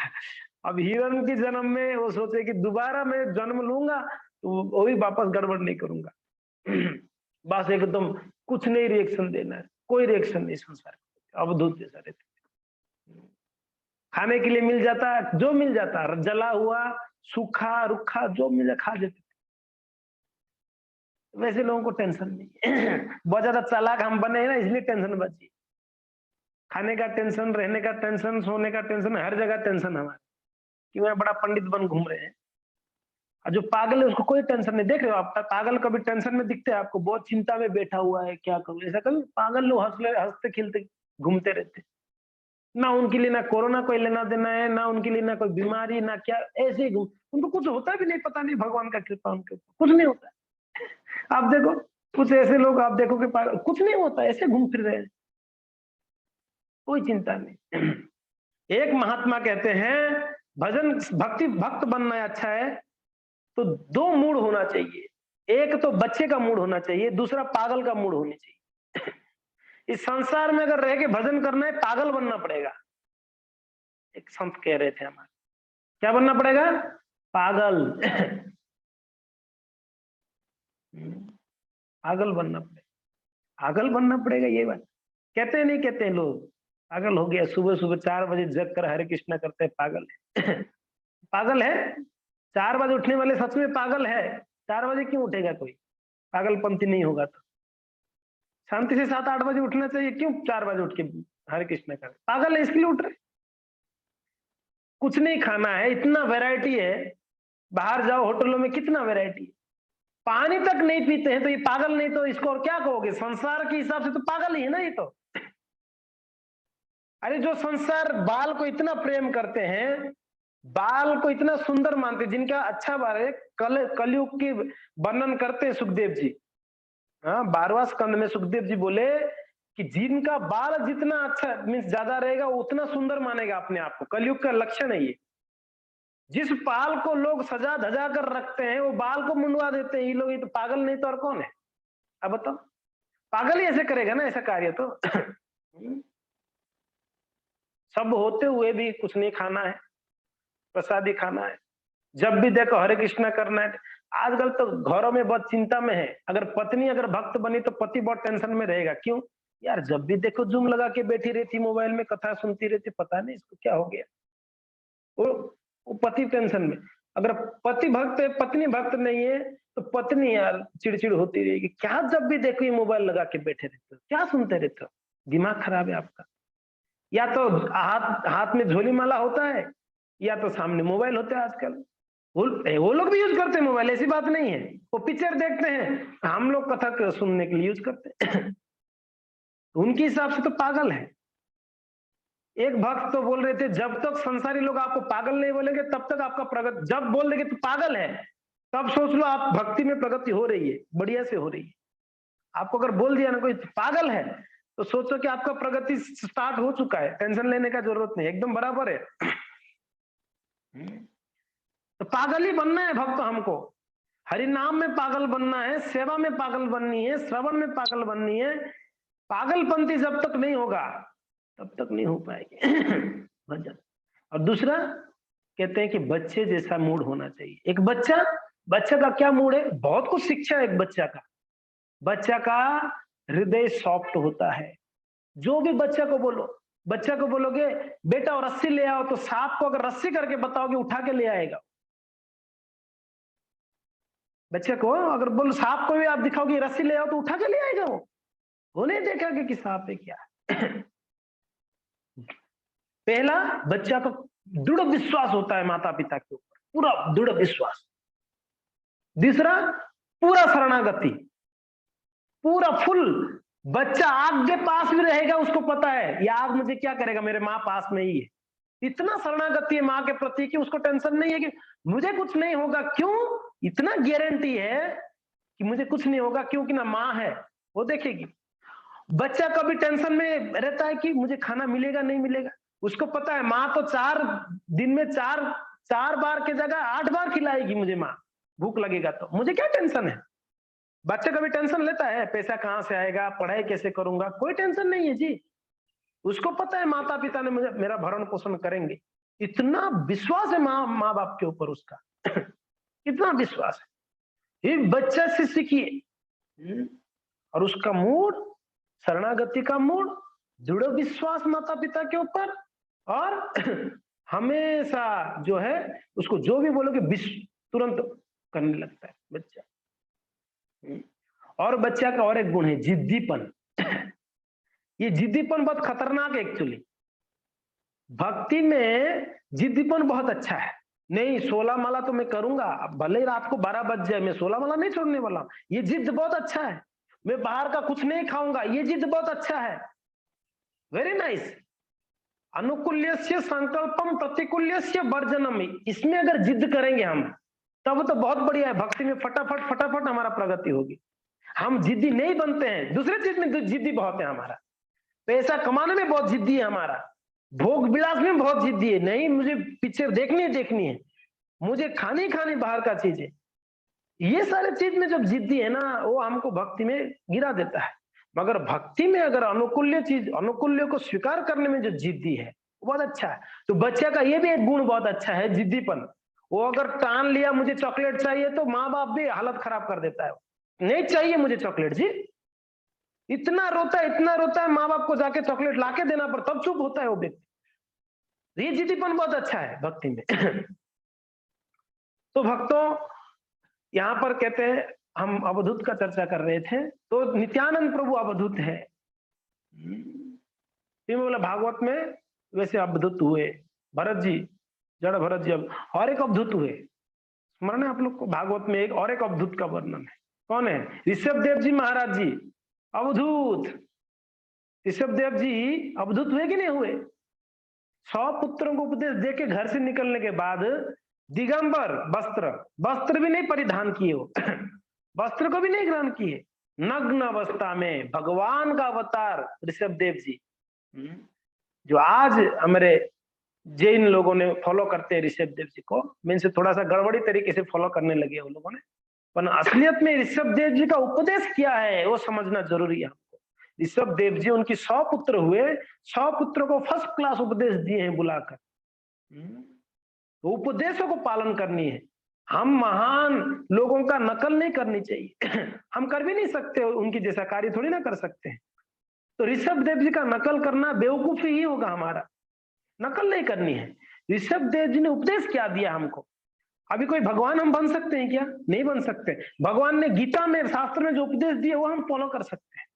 अब हिरण के जन्म में वो सोचे कि दोबारा मैं जन्म लूंगा तो वो भी वापस गड़बड़ नहीं करूंगा। बस एकदम कुछ नहीं रिएक्शन देना है, कोई रिएक्शन नहीं संसार। अवधूत जैसा रहते। खाने के लिए मिल जाता, जो मिल जाता, जला हुआ सूखा रुखा जो मिल खा लेते। वैसे लोगों को टेंशन नहीं है। बहुत ज्यादा चालाक हम बने हैं ना, इसलिए टेंशन बची। खाने का टेंशन, रहने का टेंशन, सोने का टेंशन, हर जगह टेंशन हमारे, कि मैं बड़ा पंडित बन घूम रहे हैं। और जो पागल है उसको कोई टेंशन नहीं। देख रहे हो आप पागल कभी टेंशन में दिखते हैं आपको? बहुत चिंता में बैठा हुआ है, क्या करूं, ऐसा कभी? पागल लोग हंसते खिलते घूमते रहते। ना उनके लिए ना कोरोना कोई लेना देना है, ना उनके लिए ना कोई बीमारी, ना क्या, ऐसे ही घूम। उनको कुछ होता भी नहीं, पता नहीं भगवान का कृपा उनके ऊपर कुछ नहीं होता। आप देखो कुछ ऐसे लोग आप देखो कि कुछ नहीं होता, ऐसे घूम फिर रहे हैं, कोई चिंता नहीं। एक महात्मा कहते हैं भजन भक्ति भक्त बनना अच्छा है तो दो मूड होना चाहिए। एक तो बच्चे का मूड होना चाहिए, दूसरा पागल का मूड होनी चाहिए। इस संसार में अगर रह के भजन करना है, पागल बनना पड़ेगा। एक संत कह रहे थे हमारे, क्या बनना पड़ेगा? पागल। पागल बनना पड़ेगा, पागल बनना पड़ेगा। ये बात कहते हैं, नहीं कहते हैं लोग? पागल हो गया, सुबह सुबह 4 बजे जग कर हरे कृष्णा करते हैं, पागल है। पागल है। 4 बजे उठने वाले सच में पागल है। 4 बजे क्यों उठेगा कोई? पागलपंथी नहीं होगा तो शांति से 7-8 बजे उठना चाहिए। क्यों 4 बजे उठ के हरे कृष्णा कर? पागल है इसके लिए उठ रहे। कुछ नहीं खाना है, इतना वैरायटी है, बाहर जाओ होटलों में कितना वैरायटी है। पानी तक नहीं पीते हैं तो ये पागल नहीं तो इसको और क्या कहोगे? संसार के हिसाब से तो पागल ही है ना ये तो। अरे जो संसार बाल को इतना प्रेम करते हैं, बाल को इतना सुंदर मानते हैं, जिनका अच्छा बाल है, कलयुग की वर्णन करते हैं सुखदेव जी। हाँ, 12वां स्कंद में सुखदेव जी बोले कि जिनका बाल जितना अच्छा मीन्स ज्यादा रहेगा वो उतना सुंदर मानेगा अपने आप को। कलयुग का लक्षण है ये। जिस बाल को लोग सजा धजा कर रखते हैं वो बाल को मुंडवा देते हैं ये लोग। ये तो पागल नहीं तो और कौन है? अब बताओ, पागल ही ऐसे करेगा ना ऐसा कार्य तो। सब होते हुए भी कुछ नहीं खाना है, प्रसादी खाना है, जब भी देखो हरे कृष्णा करना है। आजकल तो घरों में बहुत चिंता में है। अगर पत्नी अगर भक्त बनी तो पति बहुत टेंशन में रहेगा। क्यों? यार जब भी देखो जूम लगा के बैठी रहती, मोबाइल में कथा सुनती रहती, पता नहीं इसको क्या हो गया। वो पति टेंशन में। अगर पति भक्त है, पत्नी भक्त नहीं है, तो पत्नी यार चिड़चिड़ होती रहेगी। क्या जब भी देखो ये मोबाइल लगा के बैठे रहते हो, क्या सुनते रहते हो? दिमाग खराब है आपका। या तो हाथ हाथ में झोली माला होता है, या तो सामने मोबाइल होता है आजकल। वो लोग भी यूज करते हैं मोबाइल, ऐसी बात नहीं है। वो पिक्चर देखते हैं, हम लोग कथा सुनने के लिए यूज करते हैं। उनके हिसाब से तो पागल है। एक भक्त तो बोल रहे थे जब तक संसारी लोग आपको पागल नहीं बोलेंगे तब तक आपका प्रगति, जब बोल देंगे तो पागल है तब सोच लो आप भक्ति में प्रगति हो रही है, बढ़िया से हो रही है। आपको अगर बोल दिया ना कोई पागल है, तो सोचो कि आपका प्रगति स्टार्ट हो चुका है, टेंशन लेने का जरूरत नहीं, एकदम बराबर है। तो पागल ही बनना है भक्त हमको, हरि नाम में पागल बनना है, सेवा में पागल बननी है, श्रवण में पागल बननी है। पागलपंती जब तक नहीं होगा तब तक नहीं हो पाएगी भजन। और दूसरा कहते हैं कि बच्चे जैसा मूड होना चाहिए। एक बच्चा, बच्चा का क्या मूड है, बहुत कुछ शिक्षा है एक बच्चा का। बच्चा का हृदय सॉफ्ट होता है। जो भी बच्चा को बोलो, बच्चा को बोलोगे बेटा और रस्सी ले आओ, तो सांप को अगर रस्सी करके बताओगे उठा के ले आएगा। बच्चे को अगर बोलो, सांप को भी आप दिखाओगे रस्सी ले आओ तो उठा के ले आएगा वो नहीं देखेगा कि सांप है क्या। पहला, बच्चा को दृढ़ विश्वास होता है माता पिता के ऊपर, पूरा दृढ़ विश्वास। दूसरा, पूरा शरणागति, पूरा फुल। बच्चा आग के पास भी रहेगा, उसको पता है ये आग मुझे क्या करेगा, मेरे माँ पास में ही है। इतना शरणागति है माँ के प्रति कि उसको टेंशन नहीं है कि मुझे कुछ नहीं होगा। क्यों? इतना गारंटी है कि मुझे कुछ नहीं होगा, क्योंकि ना माँ है, वो देखेगी। बच्चा कभी टेंशन में रहता है कि मुझे खाना मिलेगा नहीं मिलेगा। उसको पता है माँ तो 4 दिन में 4 बार की जगह 8 बार खिलाएगी मुझे माँ, भूख लगेगा तो मुझे क्या टेंशन है। बच्चा कभी टेंशन लेता है पैसा कहाँ से आएगा, पढ़ाई कैसे करूंगा, कोई टेंशन नहीं है जी। उसको पता है माता पिता ने मुझे, मेरा भरण पोषण करेंगे। इतना विश्वास है माँ बाप के ऊपर उसका। इतना विश्वास है, ये बच्चा से सीखिए। और उसका मूड, शरणागति का मूड, दृढ़ विश्वास माता पिता के ऊपर, और हमेशा जो है उसको जो भी बोलोगे तुरंत करने लगता है बच्चा। और बच्चा का और एक गुण है जिद्दीपन। ये जिद्दीपन बहुत खतरनाक है एक्चुअली। भक्ति में जिद्दीपन बहुत अच्छा है। नहीं 16 माला तो मैं करूंगा, भले ही रात को 12 बज जाए, मैं 16 माला नहीं छोड़ने वाला हूं। ये जिद बहुत अच्छा है। मैं बाहर का कुछ नहीं खाऊंगा, ये जिद बहुत अच्छा है। Very nice. अनुकूल्यस्य संकल्पम प्रतिकूल्यस्य वर्जनम। इसमें अगर जिद करेंगे हम तब तो बहुत बढ़िया है। भक्ति में फटाफट फटाफट हमारा प्रगति होगी। हम जिद्दी नहीं बनते हैं, दूसरे चीज में जिद्दी बहुत है हमारा। पैसा कमाने में बहुत जिद्दी है हमारा, भोग विलास में बहुत जिद्दी है। नहीं मुझे पिक्चर देखनी है, मुझे खानी बाहर का चीज है। ये सारे चीज में जब जिद्दी है ना, वो हमको भक्ति में गिरा देता है। मगर भक्ति में अगर अनुकूल्य को स्वीकार करने में जो जिद्दी है वो बहुत अच्छा है। तो बच्चे का ये भी एक गुण बहुत अच्छा है, जिद्दीपन। वो अगर ठान लिया मुझे चॉकलेट चाहिए तो माँ बाप भी हालत खराब कर देता है। नहीं चाहिए मुझे चॉकलेट जी, इतना रोता है, माँ बाप को जाके चॉकलेट लाके देना पर तब चुप होता है वो व्यक्ति। ये जिद्दीपन बहुत अच्छा है भक्ति में। तो भक्तों, यहाँ पर कहते हैं, हम अवधूत का चर्चा कर रहे थे, तो नित्यानंद प्रभु अवधूत है। बोला भागवत में वैसे अवधूत हुए भरत जी, जड़ भरत जी अब और एक अवधूत हुए। स्मरण है आप लोग को, भागवत में एक और एक अवधूत का वर्णन है। कौन है? ऋषभ देव जी महाराज जी अवधूत। ऋषभ देव जी अवधूत हुए कि नहीं हुए? 100 पुत्रों को उपदेश देके घर से निकलने के बाद दिगंबर वस्त्र भी नहीं परिधान किए हो। वस्त्र को भी नहीं ग्रहण किए, नग्न अवस्था में भगवान का अवतार ऋषभ देव जी। जो आज हमारे जैन लोगों ने फॉलो करते हैं ऋषभ देव जी को, मीन से थोड़ा सा गड़बड़ी तरीके से फॉलो करने लगे उन लोगों ने, पर असलियत में ऋषभ देव जी का उपदेश क्या है वो समझना जरूरी है हमको। ऋषभ देव जी, उनकी 100 पुत्र हुए, 100 पुत्रों को फर्स्ट क्लास उपदेश दिए हैं बुलाकर। तो उपदेशों को पालन करनी है। हम महान लोगों का नकल नहीं करनी चाहिए। हम कर भी नहीं सकते, उनकी जैसा कार्य थोड़ी ना कर सकते हैं। तो ऋषभ देव जी का नकल करना बेवकूफी ही होगा हमारा, नकल नहीं करनी है। ऋषभ देव जी ने उपदेश क्या दिया हमको? अभी कोई भगवान हम बन सकते हैं क्या? नहीं बन सकते। भगवान ने गीता में, शास्त्र में जो उपदेश दिए वो हम फॉलो कर सकते हैं।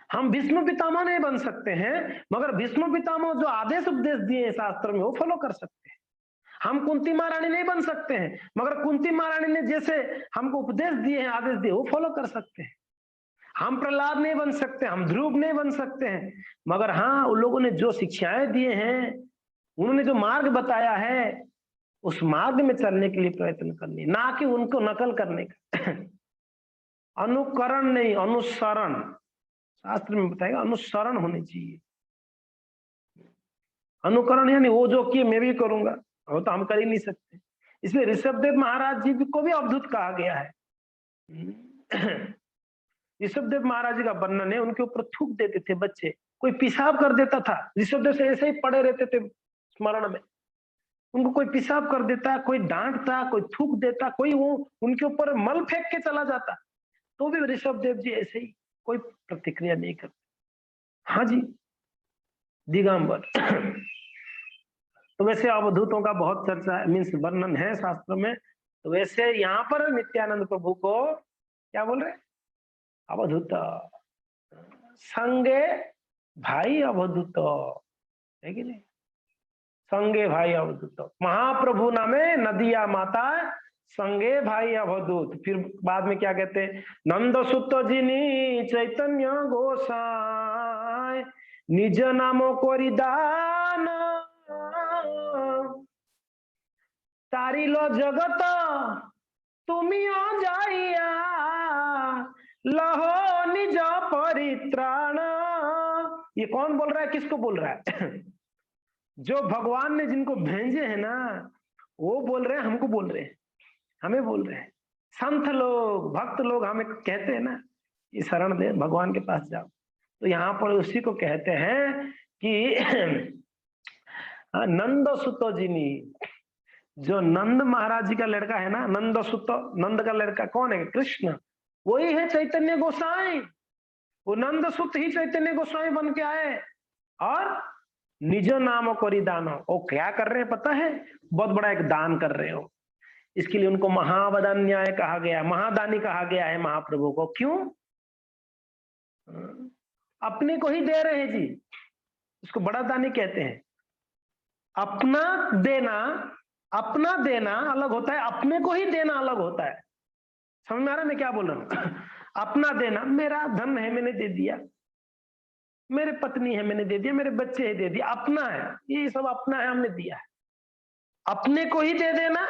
हम भीष्म पितामह नहीं बन सकते हैं, मगर भीष्म पितामह जो आदेश उपदेश दिए हैं शास्त्र में वो फॉलो कर सकते हैं। हम कुंती महारानी नहीं बन सकते हैं, मगर कुंती महारानी ने जैसे हमको उपदेश दिए हैं, आदेश दिए, वो फॉलो कर सकते हैं। हम प्रहलाद नहीं बन सकते, हम ध्रुव नहीं बन सकते हैं, मगर हाँ उन लोगों ने जो शिक्षाएं दिए हैं, उन्होंने जो मार्ग बताया है, उस मार्ग में चलने के लिए प्रयत्न करनी, ना कि उनको नकल करने का। अनुकरण नहीं, अनुसरण। शास्त्र में बताएगा अनुसरण होनी चाहिए। अनुकरण यानी वो जो किए मैं भी करूंगा, वो तो हम कर ही नहीं सकते। इसलिए ऋषभदेव महाराज जी को भी अवधूत कहा गया है। ऋषभदेव महाराज जी का वर्णन है, उनके ऊपर थूक देते थे बच्चे, कोई पेशाब कर देता था, ऋषभदेव से ऐसे ही पड़े रहते थे स्मरण में, उनको कोई पेशाब कर देता, कोई डांटता, कोई थूक देता, कोई वो उनके ऊपर मल फेंक के चला जाता, तो भी ऋषभदेव जी ऐसे ही कोई प्रतिक्रिया नहीं करते। हाँ जी, दिगंबर। तो वैसे अवधूतों का बहुत चर्चा है, मीन्स वर्णन है शास्त्र में। तो वैसे यहाँ पर नित्यानंद प्रभु को क्या बोल रहे, अवधूत संगे भाई अवधूत, है कि नहीं? संगे भाई अवधूत, महाप्रभु नामे नदिया माता संगे भाई अवधूत। फिर बाद में क्या कहते हैं, नंद सुत जिनी चैतन्य गोसाई निज नामो कोरी दान तारिलो जगत तुमी आ जाइया लहो निज परित्राण। ये कौन बोल रहा है, किसको बोल रहा है? जो भगवान ने जिनको भेजे है ना, वो बोल रहे हैं, हमको बोल रहे हैं, हमें बोल रहे हैं। संत लोग, भक्त लोग हमें कहते हैं ना, ये शरण दे, भगवान के पास जाओ। तो यहाँ पर उसी को कहते हैं कि नंद सुत जिनी, जो नंद महाराज जी का लड़का है ना, नंद सुत, नंद का लड़का कौन है? कृष्ण, वही है चैतन्य गोसाई। वो नंद सुत ही चैतन्य गोसाई बन के आए और निज नाम को दान। वो क्या कर रहे हैं पता है? बहुत बड़ा एक दान कर रहे हो, इसके लिए उनको महावदान्याय कहा गया, महादानी कहा गया है महाप्रभु को। क्यों? अपने को ही दे रहे हैं जी, इसको बड़ा दानी कहते हैं। अपना देना, अपना देना अलग होता है, अपने को ही देना अलग होता है। समझ में आ रहा है मैं क्या बोल रहा हूं? अपना देना, मेरा धन है मैंने दे दिया, मेरे पत्नी है मैंने दे दिया, मेरे बच्चे है दे दिया, अपना है, ये सब अपना है, हमने दिया है। अपने को ही दे देना,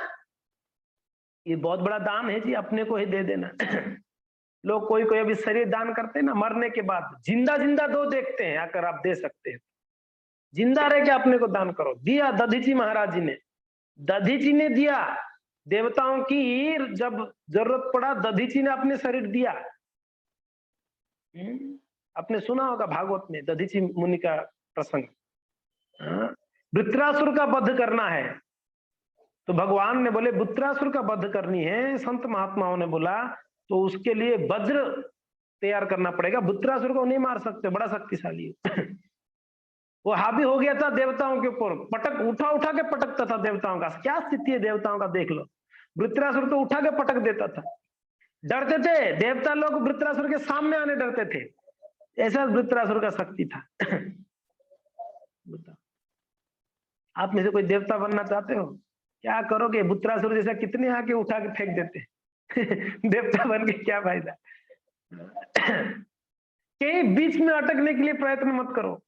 ये बहुत बड़ा दान है जी, अपने को ही दे देना। लोग कोई कोई अभी शरीर दान करते हैं ना, मरने के बाद जिंदा जिंदा दो देखते हैं, अगर आप दे सकते हैं जिंदा रह के अपने को दान करो। दिया दधीची महाराज जी ने, दधीची ने दिया, देवताओं की जब जरूरत पड़ा दधीची ने अपने शरीर दिया। आपने सुना होगा भागवत में दधीची मुनि का प्रसंग। वृत्रासुर का वध करना है, तो भगवान ने बोले वृत्रासुर का वध करनी है, संत महात्माओं ने बोला तो उसके लिए वज्र तैयार करना पड़ेगा, वृत्रासुर को नहीं मार सकते, बड़ा शक्तिशाली है। वो हावी हो गया था देवताओं के ऊपर, पटक उठा उठा के पटकता था देवताओं का। क्या स्थिति है देवताओं का देख लो, वृत्रासुर तो उठा के पटक देता था, डरते थे देवता लोग, वृत्रासुर के सामने आने डरते थे, ऐसा वृत्रासुर का शक्ति था। आप में से कोई देवता बनना चाहते हो? क्या करोगे? वृत्रासुर जैसा कितने आके उठा के फेंक देते। देवता बन के क्या फायदा? कहीं बीच में अटकने के लिए प्रयत्न मत करो,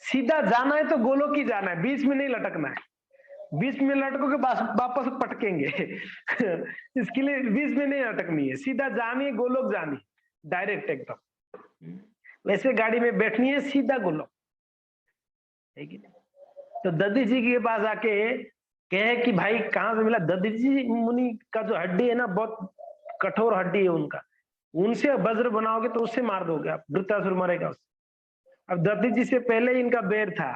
सीधा जाना है तो गोलोक ही जाना है, बीच में नहीं लटकना है। बीच में लटकोगे वापस पटकेंगे। इसके लिए बीच में नहीं अटकनी है, सीधा जानी है, गोलोक जानी, डायरेक्ट एकदम। वैसे गाड़ी में बैठनी है, सीधा गोलोक, है कि नहीं? तो दधी जी के पास आके कहे कि भाई कहाँ से मिला? दधी जी मुनि का जो हड्डी है ना, बहुत कठोर हड्डी है उनका, उनसे वज्र बनाओगे तो उससे मार दोगे आप, वृत्रासुर मरेगा उससे। अब दधी जी से पहले ही इनका बैर था,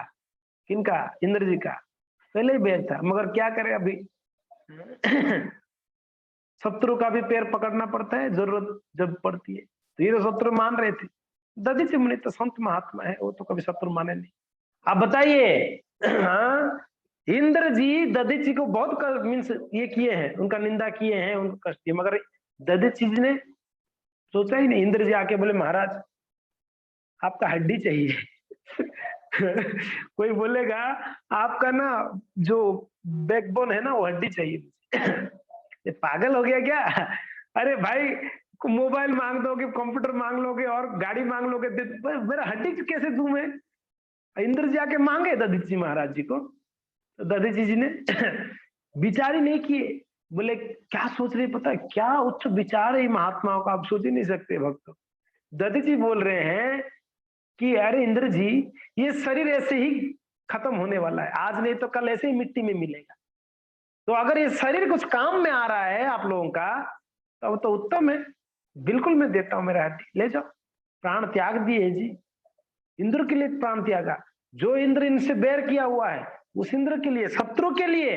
किनका? इंद्र जी का पहले ही बैर था, मगर क्या करे अभी। शत्रु का भी पैर पकड़ना पड़ता है जरूरत जब पड़ती है, तो ये तो शत्रु मान रहे थे। दधी जी मुनि तो संत महात्मा है, वो तो कभी शत्रु माने नहीं। आप बताइए, हाँ, इंद्र जी दधी जी को बहुत मीन्स ये किए हैं, उनका निंदा किए हैं, उनको कष्ट किए, मगर दधी जी ने सोचा ही नहीं। इंद्र जी आके बोले महाराज आपका हड्डी चाहिए। कोई बोलेगा आपका ना जो बैकबोन है ना वो हड्डी चाहिए। ये पागल हो गया क्या? अरे भाई मोबाइल मांग दोगे, कंप्यूटर मांग लोगे और गाड़ी मांग लोगे, मेरा हड्डी कैसे दूं मैं? इंद्र जी आके मांगे दधी जी महाराज जी को, तो दधी जी ने विचार ही नहीं किए, बोले क्या सोच रहे पता है, क्या उच्च विचार है महात्माओं का, आप सोच ही नहीं सकते भक्तों। दत्त जी बोल रहे हैं कि अरे इंद्र जी, ये शरीर ऐसे ही खत्म होने वाला है, आज नहीं तो कल ऐसे ही मिट्टी में मिलेगा। तो अगर ये शरीर कुछ काम में आ रहा है आप लोगों का, तब तो उत्तम है, बिल्कुल मैं देता हूं, मेरा हड्डी ले जाओ। प्राण त्याग दिए जी, इंद्र के लिए प्राण त्यागा। जो इंद्र इनसे बैर किया हुआ है, उस इंद्र के लिए, शत्रु के लिए।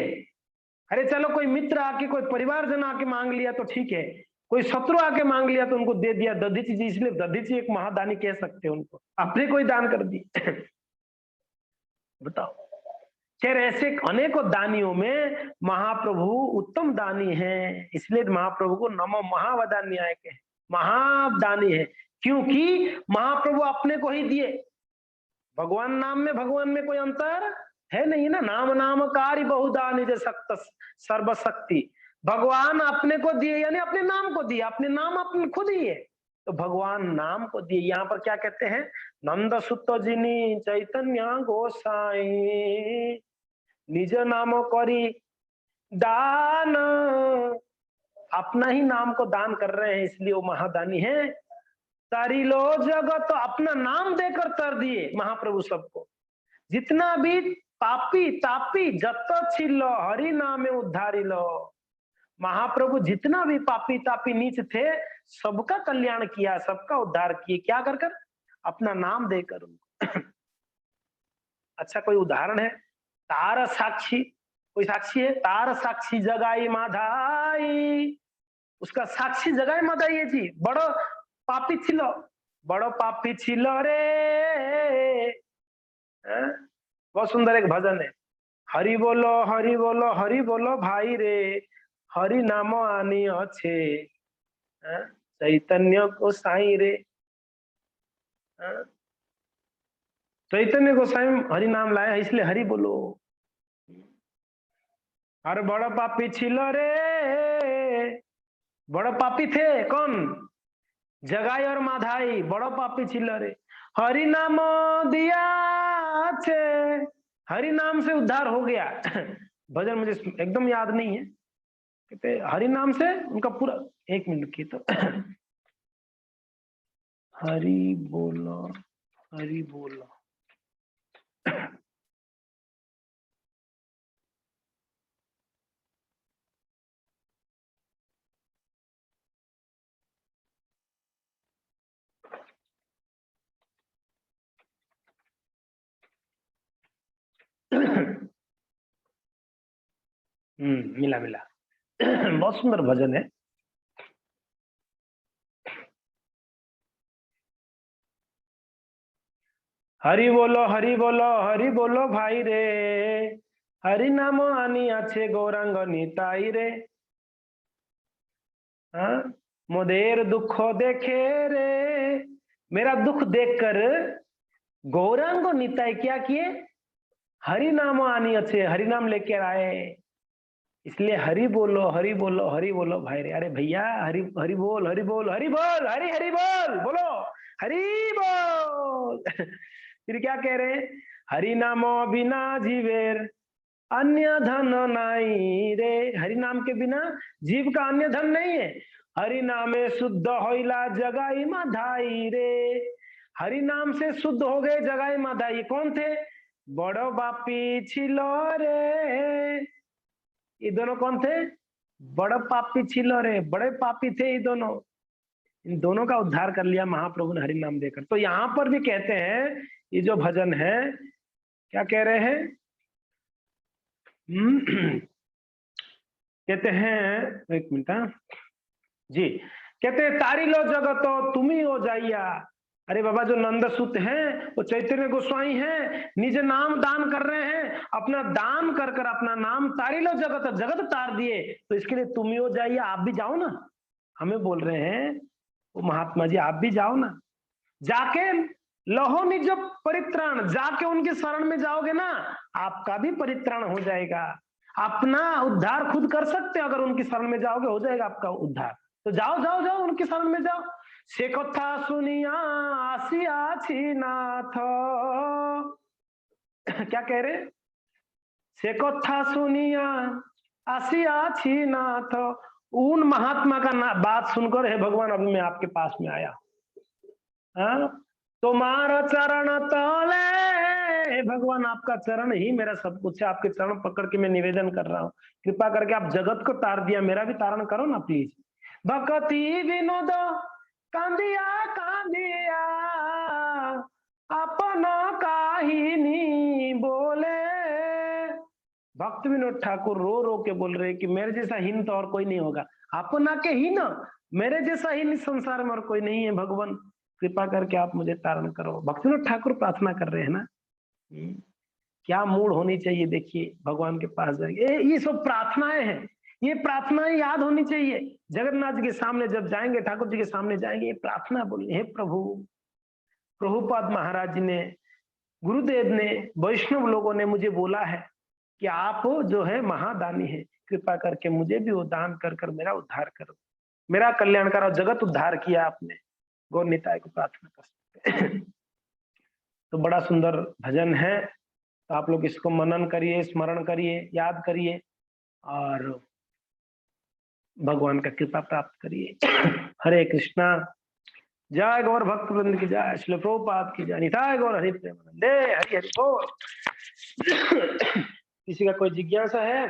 अरे चलो कोई मित्र आके, कोई परिवारजन आके मांग लिया तो ठीक है, कोई शत्रु आके मांग लिया तो उनको दे दिया दधीची जी, इसलिए दधीची एक महादानी कह सकते हैं उनको, अपने कोई दान कर दी। बताओ। खैर ऐसे अनेकों दानियों में महाप्रभु उत्तम दानी हैं, इसलिए महाप्रभु को नमो महावदान्याय के महादानी है, क्योंकि महाप्रभु अपने को ही दिए। भगवान नाम में भगवान में कोई अंतर है नहीं ना, नाम नाम कार्य बहुदा निज सक्त सर्वशक्ति। भगवान अपने को दिए यानी अपने नाम को दिए, अपने नाम अपने खुद ही है, तो भगवान नाम को दिए। यहाँ पर क्या कहते हैं, नंद सुत जिनी चैतन्य गोसाई निज नाम करी दान, अपना ही नाम को दान कर रहे हैं, इसलिए वो महादानी है। तारिलो जगत, तो अपना नाम देकर तर दिए महाप्रभु सबको। जितना भी पापी तापी जत छिलो हरि नामे उद्धारी लो, महाप्रभु जितना भी पापी तापी नीच थे, सबका कल्याण किया, सबका उद्धार किए, क्या कर कर, अपना नाम देकर उनको। अच्छा कोई उदाहरण है, तार साक्षी, कोई साक्षी है, तार साक्षी जगाई माधाई, उसका साक्षी जगाई माधाई है जी। बड़ो पापी छिलो, बड़ो पापी छिलो रे, बहुत सुंदर एक भजन है, हरि बोलो हरि बोलो हरि बोलो भाई रे, हरि नाम आनी अच्छे चैतन्य को साई रे। चैतन्य गोसाई हरि नाम लाया है, इसलिए हरि बोलो। अरे बड़ा पापी छिलो रे, बड़ा पापी थे कौन, जगाई और माधाई, बड़ा पापी छिलो रे, हरि नाम दिया छे, हरि नाम से उद्धार हो गया। भजन मुझे एकदम याद नहीं है, कहते हरि नाम से उनका पूरा, एक मिनट की तो। हरि बोलो हरि बोलो। मिला मिला। बहुत सुंदर भजन है। हरि बोलो हरि बोलो हरि बोलो भाई रे, हरि नाम आनी अच्छे गौरांग निताई रे। हाँ, मोदेर दुखो देखे रे, मेरा दुख देखकर गौरांग निताई क्या किए, हरि नाम आनी अच्छे, हरि नाम लेकर आए, इसलिए हरि बोलो हरि बोलो हरि बोलो भाई रे। अरे भैया हरि हरि बोल हरि बोल हरि बोल, हरि हरि बोल बोलो, हरि बोल। फिर क्या कह रहे हैं, हरि नामो बिना जीवेर अन्य धन नहीं रे, हरि नाम के बिना जीव का अन्य धन नहीं है। हरि नामे शुद्ध होइला जगाई माधाई रे, हरि नाम से शुद्ध हो गए जगाई माधाई। कौन थे, बड़ो बापी छिलो रे, ये दोनों कौन थे, बड़े पापी छिलो रे, बड़े पापी थे ये दोनों, इन दोनों का उद्धार कर लिया महाप्रभु ने हरि नाम देकर। तो यहाँ पर भी कहते हैं, ये जो भजन है क्या कह रहे हैं, कहते हैं, एक मिनट जी, कहते हैं तारी लो जगतो तुम्ही हो जाइया। अरे बाबा जो नंदसुत हैं वो चैतन्य गोस्वामी हैं, निज नाम दान कर रहे हैं, अपना दान कर कर अपना नाम तारी लो जगत, जगत तार दिए, तो इसके लिए तुम ही हो जाइए, आप भी जाओ ना। हमें बोल रहे हैं वो महात्मा जी, आप भी जाओ ना, जाके लहो निज परित्राण, जाके उनके शरण में जाओगे ना, आपका भी परित्राण हो जाएगा, अपना उद्धार खुद कर सकते हो, अगर उनकी शरण में जाओगे हो जाएगा आपका उद्धार। तो जाओ जाओ जाओ उनकी शरण में जाओ। से कथा सुनिया आसिया छी नाथ, क्या कह रहे, से कथा सुनिया आसिया छी नाथ। उन महात्मा का बात सुनकर, हे भगवान अभी मैं आपके पास में आया, हाँ, तुम्हारा चरण तले, हे भगवान आपका चरण ही मेरा सब कुछ है। आपके चरण पकड़ के मैं निवेदन कर रहा हूँ, कृपा करके आप जगत को तार दिया, मेरा भी तारण करो ना प्लीज। भक्ति विनोद कांदिया कांदिया, अपना काहिनी बोले। भक्त विनोद ठाकुर रो रो के बोल रहे कि मेरे जैसा हीन तो और कोई नहीं होगा, अपना के ही ना, मेरे जैसा हीन इस संसार में और कोई नहीं है। भगवान कृपा करके आप मुझे तारण करो। भक्त विनोद ठाकुर प्रार्थना कर रहे हैं ना। क्या मूड होनी चाहिए, देखिए भगवान के पास जाएंगे, ये सब प्रार्थनाएं हैं, ये प्रार्थनाएं याद होनी चाहिए। जगन्नाथ जी के सामने जब जाएंगे, ठाकुर जी के सामने जाएंगे, ये प्रार्थना बोलिए, हे प्रभु। प्रभुपाद महाराज जी ने, गुरुदेव ने, वैष्णव लोगों ने मुझे बोला है कि आप जो है महादानी है, कृपा करके मुझे भी वो दान कर कर मेरा उद्धार करो, मेरा कल्याण करो। जगत उद्धार किया आपने, गौर निताय को प्रार्थना कर सकते। तो बड़ा सुंदर भजन है, तो आप लोग इसको मनन करिए, स्मरण करिए, याद करिए और भगवान का कृपा प्राप्त करिए। हरे कृष्णा। जय गौर भक्त वृंद की जय, श्रील प्रभुपाद की जय, निताय गौर हरि प्रेमानंदे, हरि हरि बोल। किसी का कोई जिज्ञासा है?